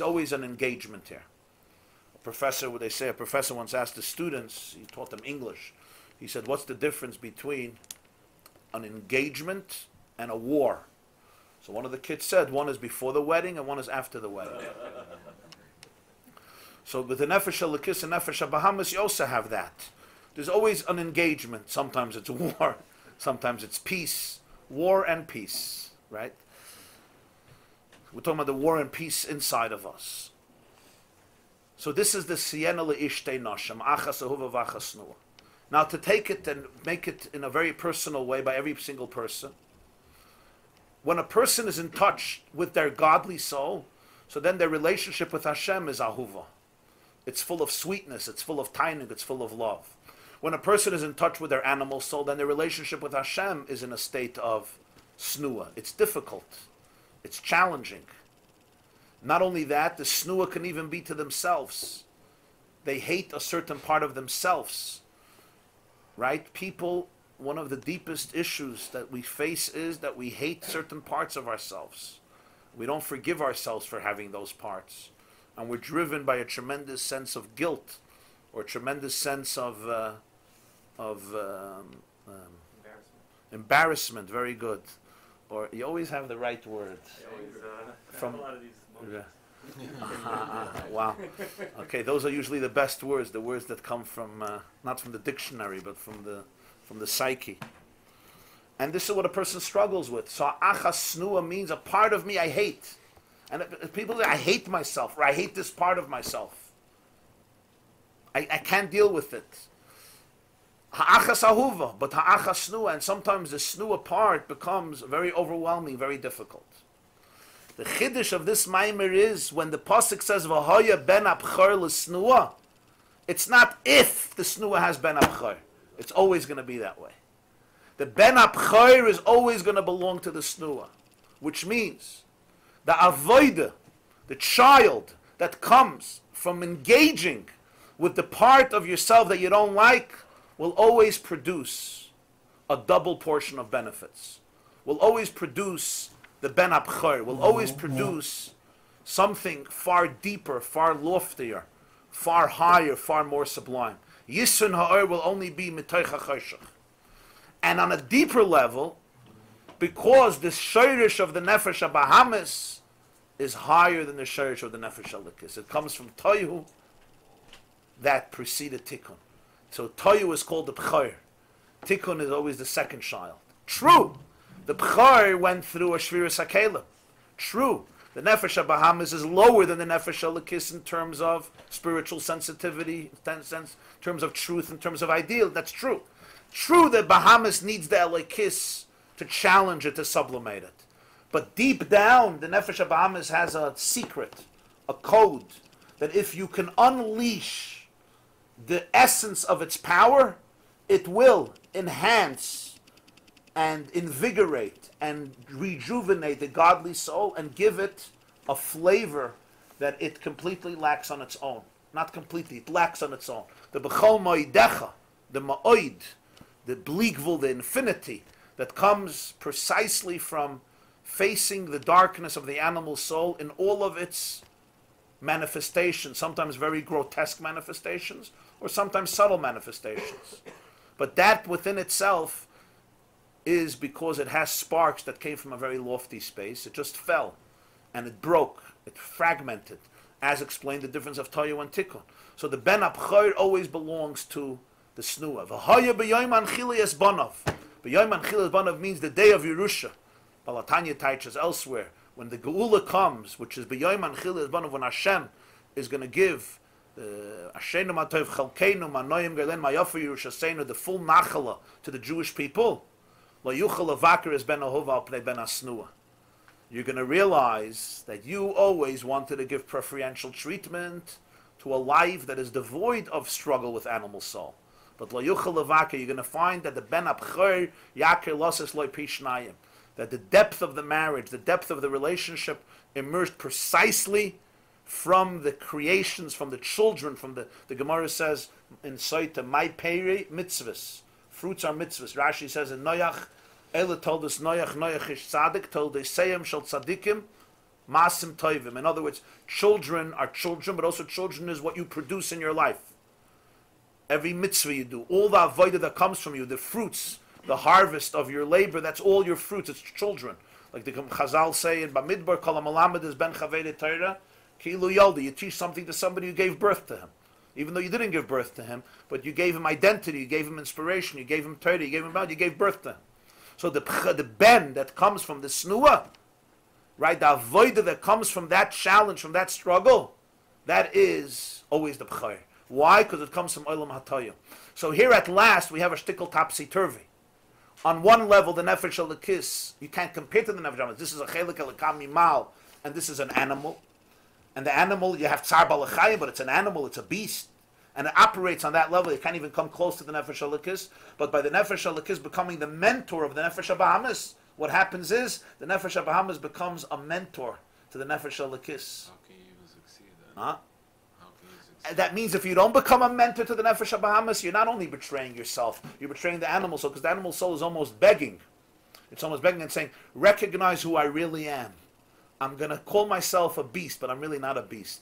always an engagement here. A professor once asked the students, he taught them English, he said, what's the difference between an engagement and a war? So one of the kids said, one is before the wedding and one is after the wedding. So with the Nefesh HaLekis and Nefesh HaBahamas, you also have that. There's always an engagement. Sometimes it's war, sometimes it's peace. War and peace, right? We're talking about the war and peace inside of us. So this is the Siyenah li'ishtei nasham, achas ahuva v'achas snua. Now to take it and make it in a very personal way by every single person, when a person is in touch with their godly soul, so then their relationship with Hashem is ahuva. It's full of sweetness, it's full of tainig, it's full of love. When a person is in touch with their animal soul, then their relationship with Hashem is in a state of snua. It's difficult. It's challenging. Not only that, the snua can even be to themselves. They hate a certain part of themselves. Right? People, one of the deepest issues that we face is that we hate certain parts of ourselves. We don't forgive ourselves for having those parts. And we're driven by a tremendous sense of guilt or a tremendous sense of embarrassment. Very good. Or you always have the right word. From a lot of these wow. Okay, those are usually the best words. The words that come from not from the dictionary, but from the psyche. And this is what a person struggles with. So achas snua means a part of me I hate. And people say I hate myself, or I hate this part of myself. I can't deal with it. Ha'achas ahuva, but ha'achas snua, and sometimes the snua part becomes very overwhelming, very difficult. The chiddush of this Maamar is when the pasuk says v'hoya ben abchor l'snua, it's not if the snua has ben abchor. It's always going to be that way. The ben abchor is always going to belong to the snua, which means the avoida, the child that comes from engaging with the part of yourself that you don't like, will always produce a double portion of benefits. Will always produce the ben abchor, will always produce something far deeper, far loftier, far higher, far more sublime. Yisun ha'or will only be mitoich ha'choshech. And on a deeper level, because the shirish of the nefesh habahamis is higher than the shirish of the nefesh halikis. It comes from toyu that preceded tikkun. So toyu is called the b'chor. Tikkun is always the second child. True, the B'chor went through a Shviras HaKelim. True, the Nefesh HaBahamis is lower than the Nefesh HaLekis in terms of spiritual sensitivity, in terms of truth, in terms of ideal. That's true. True that Bahamis needs the Elekis to challenge it, to sublimate it. But deep down, the Nefesh HaBahamis has a secret, a code, that if you can unleash the essence of its power, it will enhance and invigorate and rejuvenate the godly soul and give it a flavor that it completely lacks on its own. Not completely, it lacks on its own. The B'chol Mo'idecha, the Ma'oid, the Bligvul, the infinity, that comes precisely from facing the darkness of the animal soul in all of its manifestations, sometimes very grotesque manifestations, or sometimes subtle manifestations. But that within itself is because it has sparks that came from a very lofty space. It just fell, and it broke, it fragmented, as explained the difference of Toyu and Tikkun. So the Ben Abchor always belongs to the Snua. V'hoya b'yoyim anchilias banav. B'yoyim anchilias banav means the day of Yerusha. Balatanya teaches elsewhere, when the Geula comes, which is b'yoyim anchilias banav, when Hashem is going to give Ashenu matov chalkeinu manoyim galen mayafu Yerushaseinu, the full nachala to the Jewish people. Lo yuchal avakar is ben ahova al pnei ben asnua. You're going to realize that you always wanted to give preferential treatment to a life that is devoid of struggle with animal soul. But lo yuchal avakar, you're going to find that the ben abchor yakir losses loy pishnayim, that the depth of the marriage, the depth of the relationship emerged precisely from the creations, from the children, from the Gemara says in Soita, my peri mitzvahs. Fruits are mitzvahs. Rashi says in Noach, Ela told us Noach ish tzaddik, told us Seyam shel tzaddikim, masim toivim. In other words, children are children, but also children is what you produce in your life. Every mitzvah you do, all the avodah that comes from you, the fruits, the harvest of your labor, that's all your fruits, it's children. Like the Chazal say in Bamidbar, Kol HaMalamed is ben Likkutei Torah, Ki'ilu Yolda, you teach something to somebody who gave birth to him. Even though you didn't give birth to him, but you gave him identity, you gave him inspiration, you gave him Torah, you gave him God, you gave birth to him. So the ben that comes from the snua, right, the avodah that comes from that challenge, from that struggle, that is always the b'chor. Why? Because it comes from olam hatoyu. So here at last we have a shtickle topsy-turvy. On one level, the nefesh elokis, you can't compare to the nefesh elokis. This is a chelik elokam mimal, and this is an animal. And the animal, you have tsar balachayim, but it's an animal, it's a beast. And it operates on that level. You can't even come close to the Nefesh HaLekis. But by the Nefesh HaLekis becoming the mentor of the Nefesh HaBahamis, what happens is the Nefesh HaBahamis becomes a mentor to the Nefesh HaLekis. How can you even succeed then? Huh? How can you succeed? That means if you don't become a mentor to the Nefesh HaBahamis, you're not only betraying yourself, you're betraying the animal soul, because the animal soul is almost begging. It's almost begging and saying, recognize who I really am. I'm going to call myself a beast, but I'm really not a beast.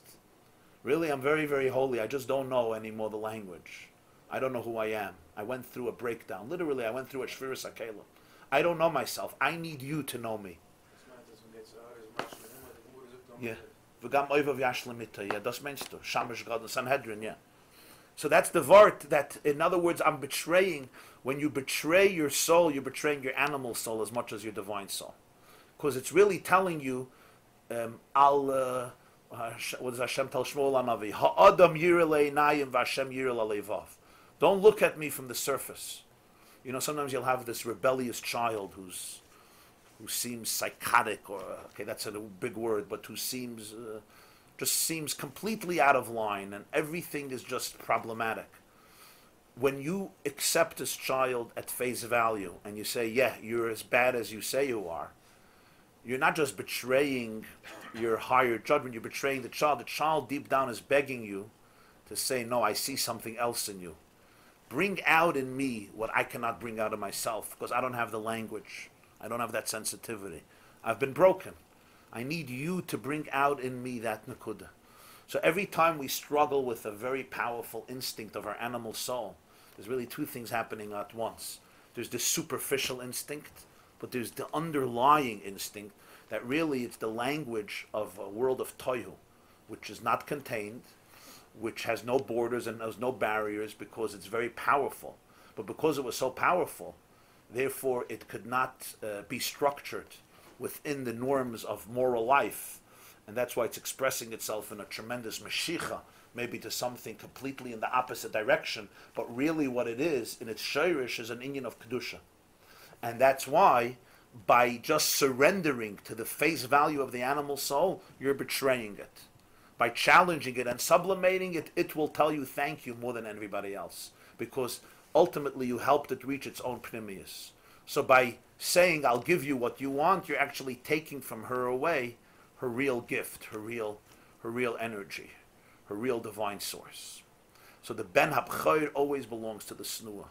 Really, I'm very, very holy. I just don't know anymore the language. I don't know who I am. I went through a breakdown. Literally, I went through a Shviras HaKelim. I don't know myself. I need you to know me. Yeah. V'gam oivav yash lemita. Yeah, das meinst du. Shamash God and Sanhedrin, yeah. So that's the vart that, in other words, I'm betraying. When you betray your soul, you're betraying your animal soul as much as your divine soul. Because it's really telling you, what does Hashem tell Shmuel Hanavi? Ha'adam yireh le'inayim v'Hashem yireh la'levav. Don't look at me from the surface. You know, sometimes you'll have this rebellious child who seems psychotic, or okay, that's a big word, but who seems just seems completely out of line, and everything is just problematic. When you accept this child at face value and you say, "Yeah, you're as bad as you say you are," you're not just betraying your higher judgment, you're betraying the child. The child deep down is begging you to say, no, I see something else in you. Bring out in me what I cannot bring out of myself, because I don't have the language. I don't have that sensitivity. I've been broken. I need you to bring out in me that nakuda. So every time we struggle with a very powerful instinct of our animal soul, there's really two things happening at once. There's this superficial instinct, but there's the underlying instinct that really it's the language of a world of tohu, which is not contained, which has no borders and has no barriers, because it's very powerful. But because it was so powerful, Therefore, it could not be structured within the norms of moral life. And that's why it's expressing itself in a tremendous mashicha, maybe to something completely in the opposite direction. But really what it is, in its shirish, is an inyan of kedusha. And that's why, by just surrendering to the face value of the animal soul, you're betraying it. By challenging it and sublimating it, it will tell you thank you more than everybody else. Because ultimately you helped it reach its own pneumius. So by saying, I'll give you what you want, you're actually taking from her away her real gift, her real energy, her real divine source. So the Ben HaBchor always belongs to the Snua.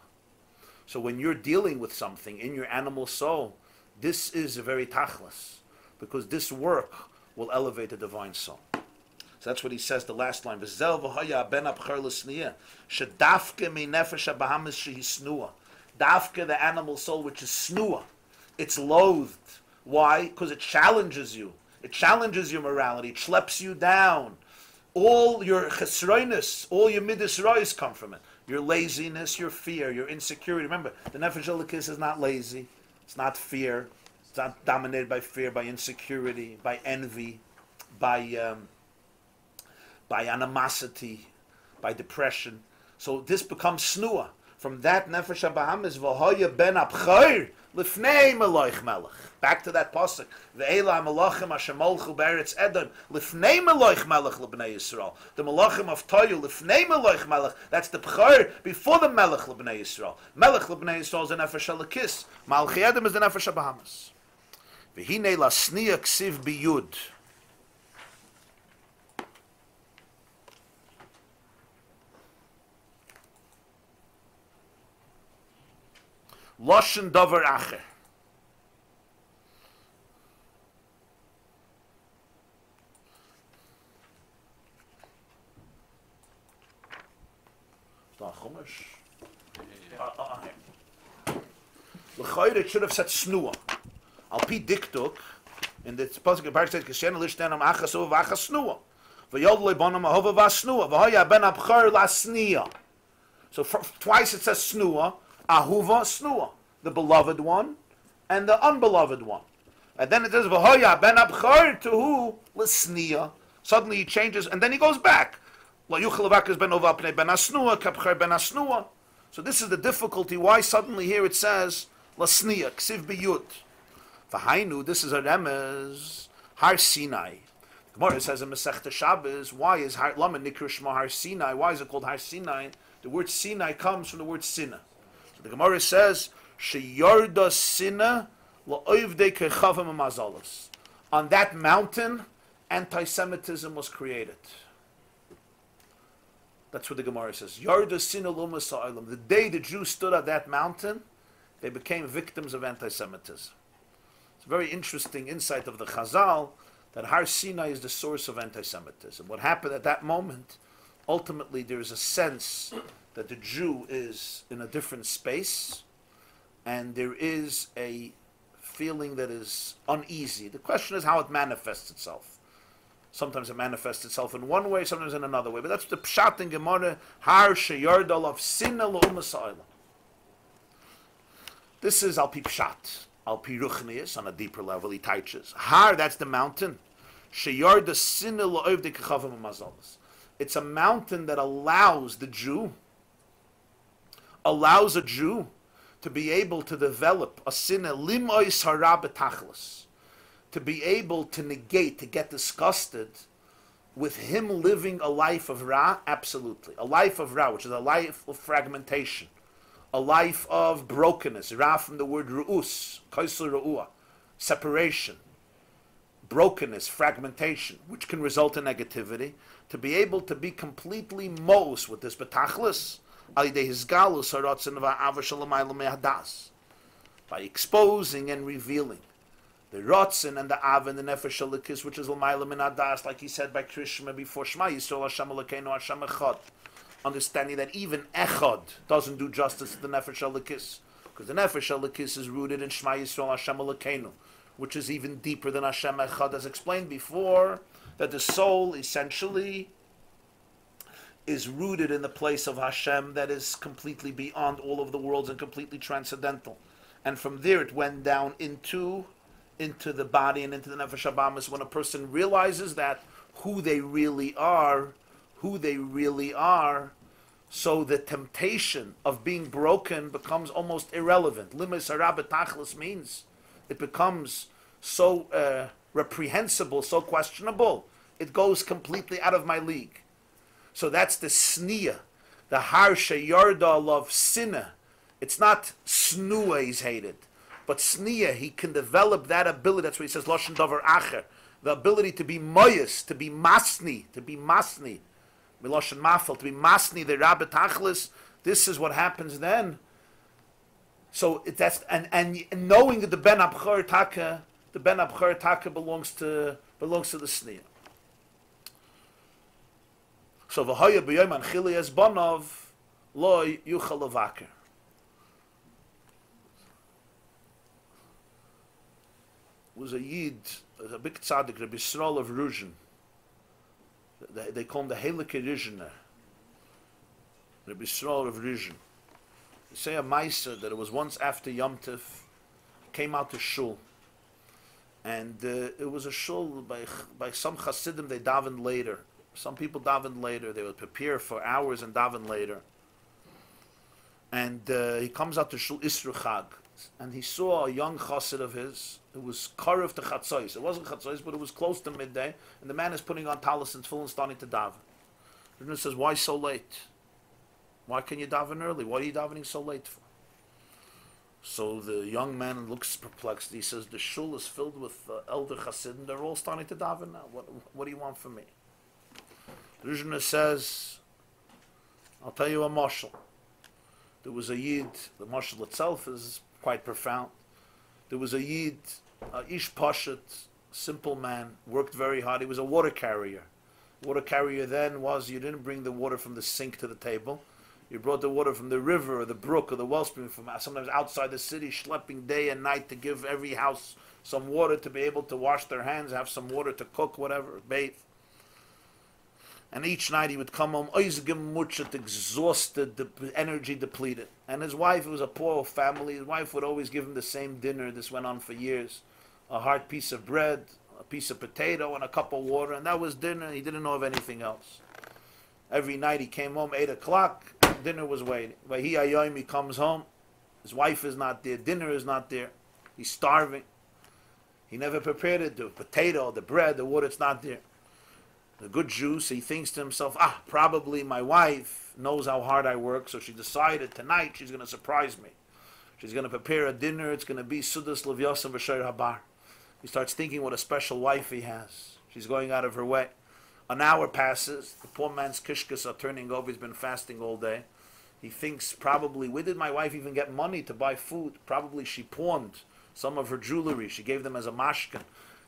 So when you're dealing with something in your animal soul, this is a very tachlis, because this work will elevate the divine soul. So that's what he says, the last line. V'zel v'hoya ben abchar l'sniyah, shedafke mi nefesh ha'bahamis shehi snua. Dafke, the animal soul, which is snua. It's loathed. Why? Because it challenges you. It challenges your morality. It schleps you down. All your chesroinus, all your midas rois come from it. Your laziness, your fear, your insecurity. Remember, the nefesh elokis is not lazy. It's not fear. It's not dominated by fear, by insecurity, by envy, by animosity, by depression. So this becomes snua. From that nefesh habahamis v'hoya ben abchor lifnei meloich melech. Back to that pasuk. Ve'ela melachim ashem molchu be'eretz Edom lifnei meloich melech lebnei Yisrael. The melachim of Toyu lifnei meloich melech. That's the bchor before the melech lebnei Yisrael. Melech lebnei Yisrael is the nefesh elokis. Malchi Edom is the nefesh habahamis. V'hinei lasniya ksiv biyud. Loshen davar acher. Is that chumash? L'chayr, it should have said snua. Al pi diktuk, in the pasuk of Parshas says, "K'shen lishtenam achas uv achas snua." V'yod leibonam ahova v'asnua. V'hoya ben abchor lasnia. So twice it says snua. Ahuva snua, the beloved one and the unbeloved one. And then it says, V'hoya ben abchor to who? L'snia. Suddenly he changes, and then he goes back. Lo yuchel avakas ben ova pnei ben asnua, kabchor ben asnua. So this is the difficulty, why suddenly here it says, L'snia, ksiv biyud. V'hainu, this is a remez, Har Sinai. The Gemara says in Masechta Shabbos, why is Lama Nikra Shema Har Sinai? Why is it called Har Sinai? The word Sinai comes from the word Sinah. The Gemara says, "Sheyarda sina la'ovdei kechavim amazalos." On that mountain, anti-Semitism was created. That's what the Gemara says. Yarda sina l'umasa'olam. The day the Jews stood at that mountain, they became victims of anti-Semitism. It's a very interesting insight of the Chazal that Har Sinai is the source of anti-Semitism. What happened at that moment? Ultimately, there is a sense that the Jew is in a different space, and there is a feeling that is uneasy. The question is how it manifests itself. Sometimes it manifests itself in one way, sometimes in another way. But that's the pshat in Gemara, Har sheyardal of sinna l'umasa'ila. This is al pi pshat, al pi ruchnius, on a deeper level, he teaches. Har, that's the mountain. Sheyarda sinna l'ovdei kechavim amazalos. It's a mountain that allows a Jew to be able to develop a sinna limois hara betachlis, to be able to negate, to get disgusted with him living a life of ra, absolutely. A life of ra, which is a life of fragmentation, a life of brokenness. Ra from the word ru'us, kaisel ru'ua, separation, brokenness, fragmentation, which can result in negativity. To be able to be completely mos with this betachlis, by exposing and revealing the rotzen and the av and the nefesh elokis, which is l'mayla min hadas, like he said by Krishma before Shema Yisrael Hashem Elokeinu Hashem Echad. Understanding that even Echad doesn't do justice to the nefesh elokis, because the nefesh elokis is rooted in Shema Yisrael Hashem Elokeinu, which is even deeper than Hashem Echad, as explained before, that the soul essentially is rooted in the place of Hashem that is completely beyond all of the worlds and completely transcendental. and from there it went down into the body and into the nefesh habahamis. When a person realizes that who they really are, so the temptation of being broken becomes almost irrelevant. Limas harab tachlis means it becomes so reprehensible, so questionable. It goes completely out of my league. So that's the sneah, the harsha yarda love sinna. It's not snua he's hated, but sneah, he can develop that ability. That's what he says, loshen davar acher, the ability to be moyes, to be masni, miloshen mafel, to be masni, the rabbi tachlis. This is what happens then. So that's and knowing that the ben abchor taka belongs to the sneah. So v'hoya b'yom anchili es bonov loy yuchal levaker. Was a yid, a big tzaddik, Rabbi Yisrael of Ruzhin. They call him the Likkutei Torah. Rabbi Yisrael of Ruzhin. They say a ma'aser that it was once after Yom Tov, came out to Shul, and it was a Shul by some Hasidim. They davened later. Some people davened later. They would prepare for hours and daven later. And he comes out to Shul Isru Chag, and he saw a young chassid of his. It was karev to chatzos. It wasn't chatzos, but it was close to midday. And the man is putting on talis and tefillin and starting to daven. The Rebbe says, "Why so late? Why can you daven early? What are you davening so late for?" So the young man looks perplexed. He says, "The shul is filled with elder chassidim. They're all starting to daven now. What do you want from me?" The Rebbe says, "I'll tell you a mashal. There was a yid. The mashal itself is quite profound. There was a yid, ish pashat, simple man, worked very hard. He was a water carrier. Water carrier then was you didn't bring the water from the sink to the table. You brought the water from the river or the brook or the wellspring from sometimes outside the city, schlepping day and night to give every house some water to be able to wash their hands, have some water to cook, whatever, bathe. And each night he would come home, exhausted, energy depleted. And his wife, it was a poor family, his wife would always give him the same dinner. This went on for years. A hard piece of bread, a piece of potato, and a cup of water. And that was dinner. He didn't know of anything else. Every night he came home, 8 o'clock, dinner was waiting. He comes home, his wife is not there, dinner is not there. He's starving. He never prepared it, the potato, the bread, the water, it's not there. The good Jew, so he thinks to himself, probably my wife knows how hard I work, so she decided tonight she's going to surprise me. She's going to prepare a dinner, it's going to be Sudas Levyosam V'Sher Habar. He starts thinking what a special wife he has. She's going out of her way. An hour passes, the poor man's kishkas are turning over, he's been fasting all day. He thinks probably, where did my wife even get money to buy food? Probably she pawned some of her jewelry, she gave them as a mashkin,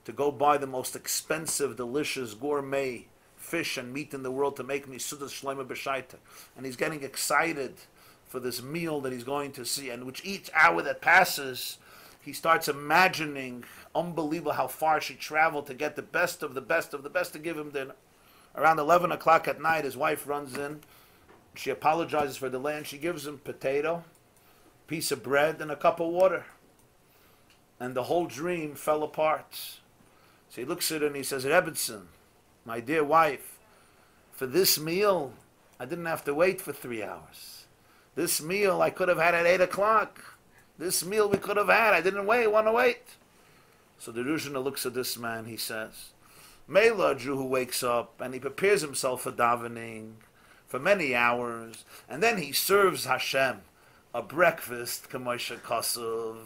to go buy the most expensive, delicious, gourmet fish and meat in the world to make me Sudas Shleima B'Shaita. And he's getting excited for this meal that he's going to see. And which each hour that passes, he starts imagining, unbelievable how far she traveled to get the best of the best of the best to give him dinner. Around 11 o'clock at night, his wife runs in. She apologizes for the delay and she gives him potato, piece of bread, and a cup of water. And the whole dream fell apart. So he looks at her and he says, "Rebbetzin, my dear wife, for this meal, I didn't have to wait for 3 hours. This meal I could have had at 8 o'clock. This meal we could have had. I didn't want to wait." So the Ruzhiner looks at this man, he says, Mela, a Jew who wakes up and he prepares himself for davening for many hours, and then he serves Hashem a breakfast, Kamosha Kosov,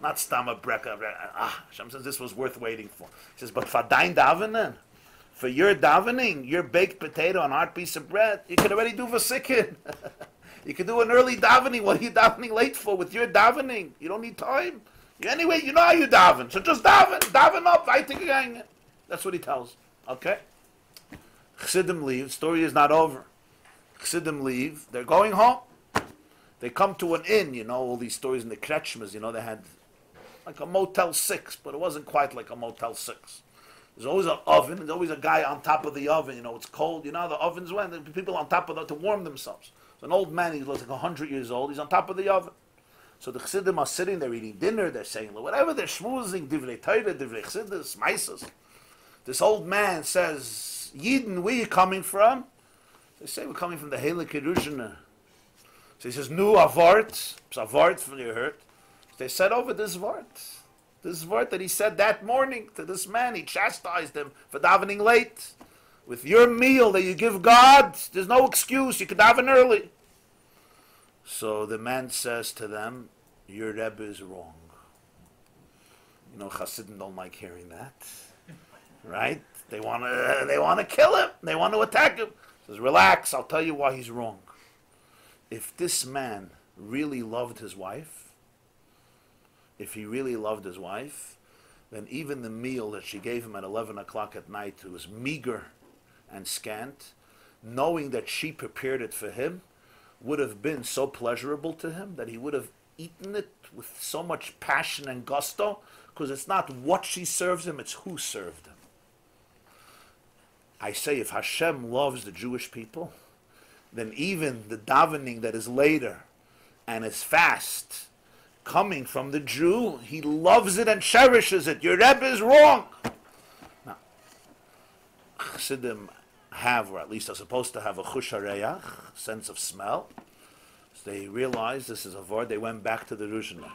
not stam a breakfast. Hashem says this was worth waiting for. He says, but for dein davening, for your davening, your baked potato and hard piece of bread, you could already do for sikhin. You could do an early davening. What are you davening late for with your davening? You don't need time. Anyway, you know how you daven, so just daven up, weitergegangen. That's what he tells. Okay? Chassidim leave. Story is not over. Chassidim leave. They're going home. They come to an inn. You know, all these stories in the Kretschmers, you know, they had like a Motel 6, but it wasn't quite like a Motel 6. There's always an oven. There's always a guy on top of the oven. You know, it's cold. You know how the ovens went? There's people on top of it to warm themselves. So an old man, he's like 100 years old. He's on top of the oven. So the Chassidim are sitting there eating dinner, they're saying whatever, they're schmoozing, Divrei Torah, Divrei Chassidus, Maisos. This old man says, Yidden, where you coming from? They say, we're coming from the Heilige Yerushalayim. So he says, Nu, a Wort. It's a Wort from your hurt. They said over this Wort. This Wort that he said that morning to this man. He chastised him for davening late. With your meal that you give God, there's no excuse. You can daven early. So the man says to them, your Rebbe is wrong. You know, Chassidim don't like hearing that. Right? They want to kill him. They want to attack him. He says, relax, I'll tell you why he's wrong. If this man really loved his wife, then even the meal that she gave him at 11 o'clock at night, it was meager and scant, knowing that she prepared it for him, would have been so pleasurable to him that he would have eaten it with so much passion and gusto, because it's not what she serves him, it's who served him. I say, if Hashem loves the Jewish people, then even the davening that is later and is fast, coming from the Jew, he loves it and cherishes it. Your Rebbe is wrong. Now, Chassidim have, or at least are supposed to have, a chush hareyach, sense of smell. So they realized this is a vort. They went back to the Yerushalayim.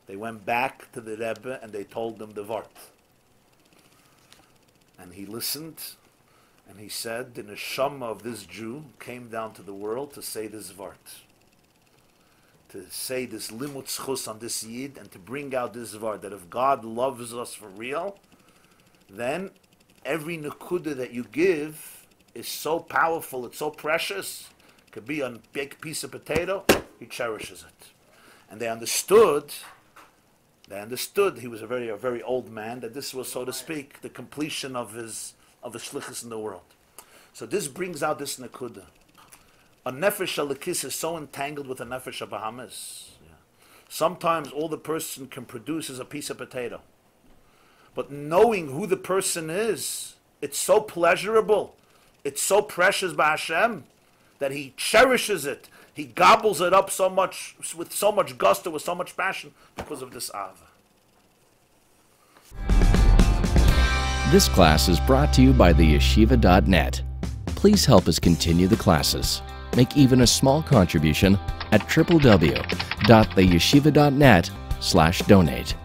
They went back to the Rebbe and they told him the vort. And he listened, and he said, the neshama of this Jew came down to the world to say this vort. To say this limut zchus on this yid, and to bring out this vort, that if God loves us for real, then every nekuda that you give is so powerful, it's so precious, it could be a big piece of potato, he cherishes it. And they understood, he was a very old man, that this was, so to speak, the completion of his shlichus in the world. So this brings out this nekuda. A nefesh alikis is so entangled with a nefesh abahamis. Yeah. Sometimes all the person can produce is a piece of potato. But knowing who the person is, it's so pleasurable, it's so precious by Hashem, that he cherishes it. He gobbles it up so much, with so much gusto, with so much passion, because of this ava. This class is brought to you by theyeshiva.net. Please help us continue the classes. Make even a small contribution at www.theyeshiva.net/donate.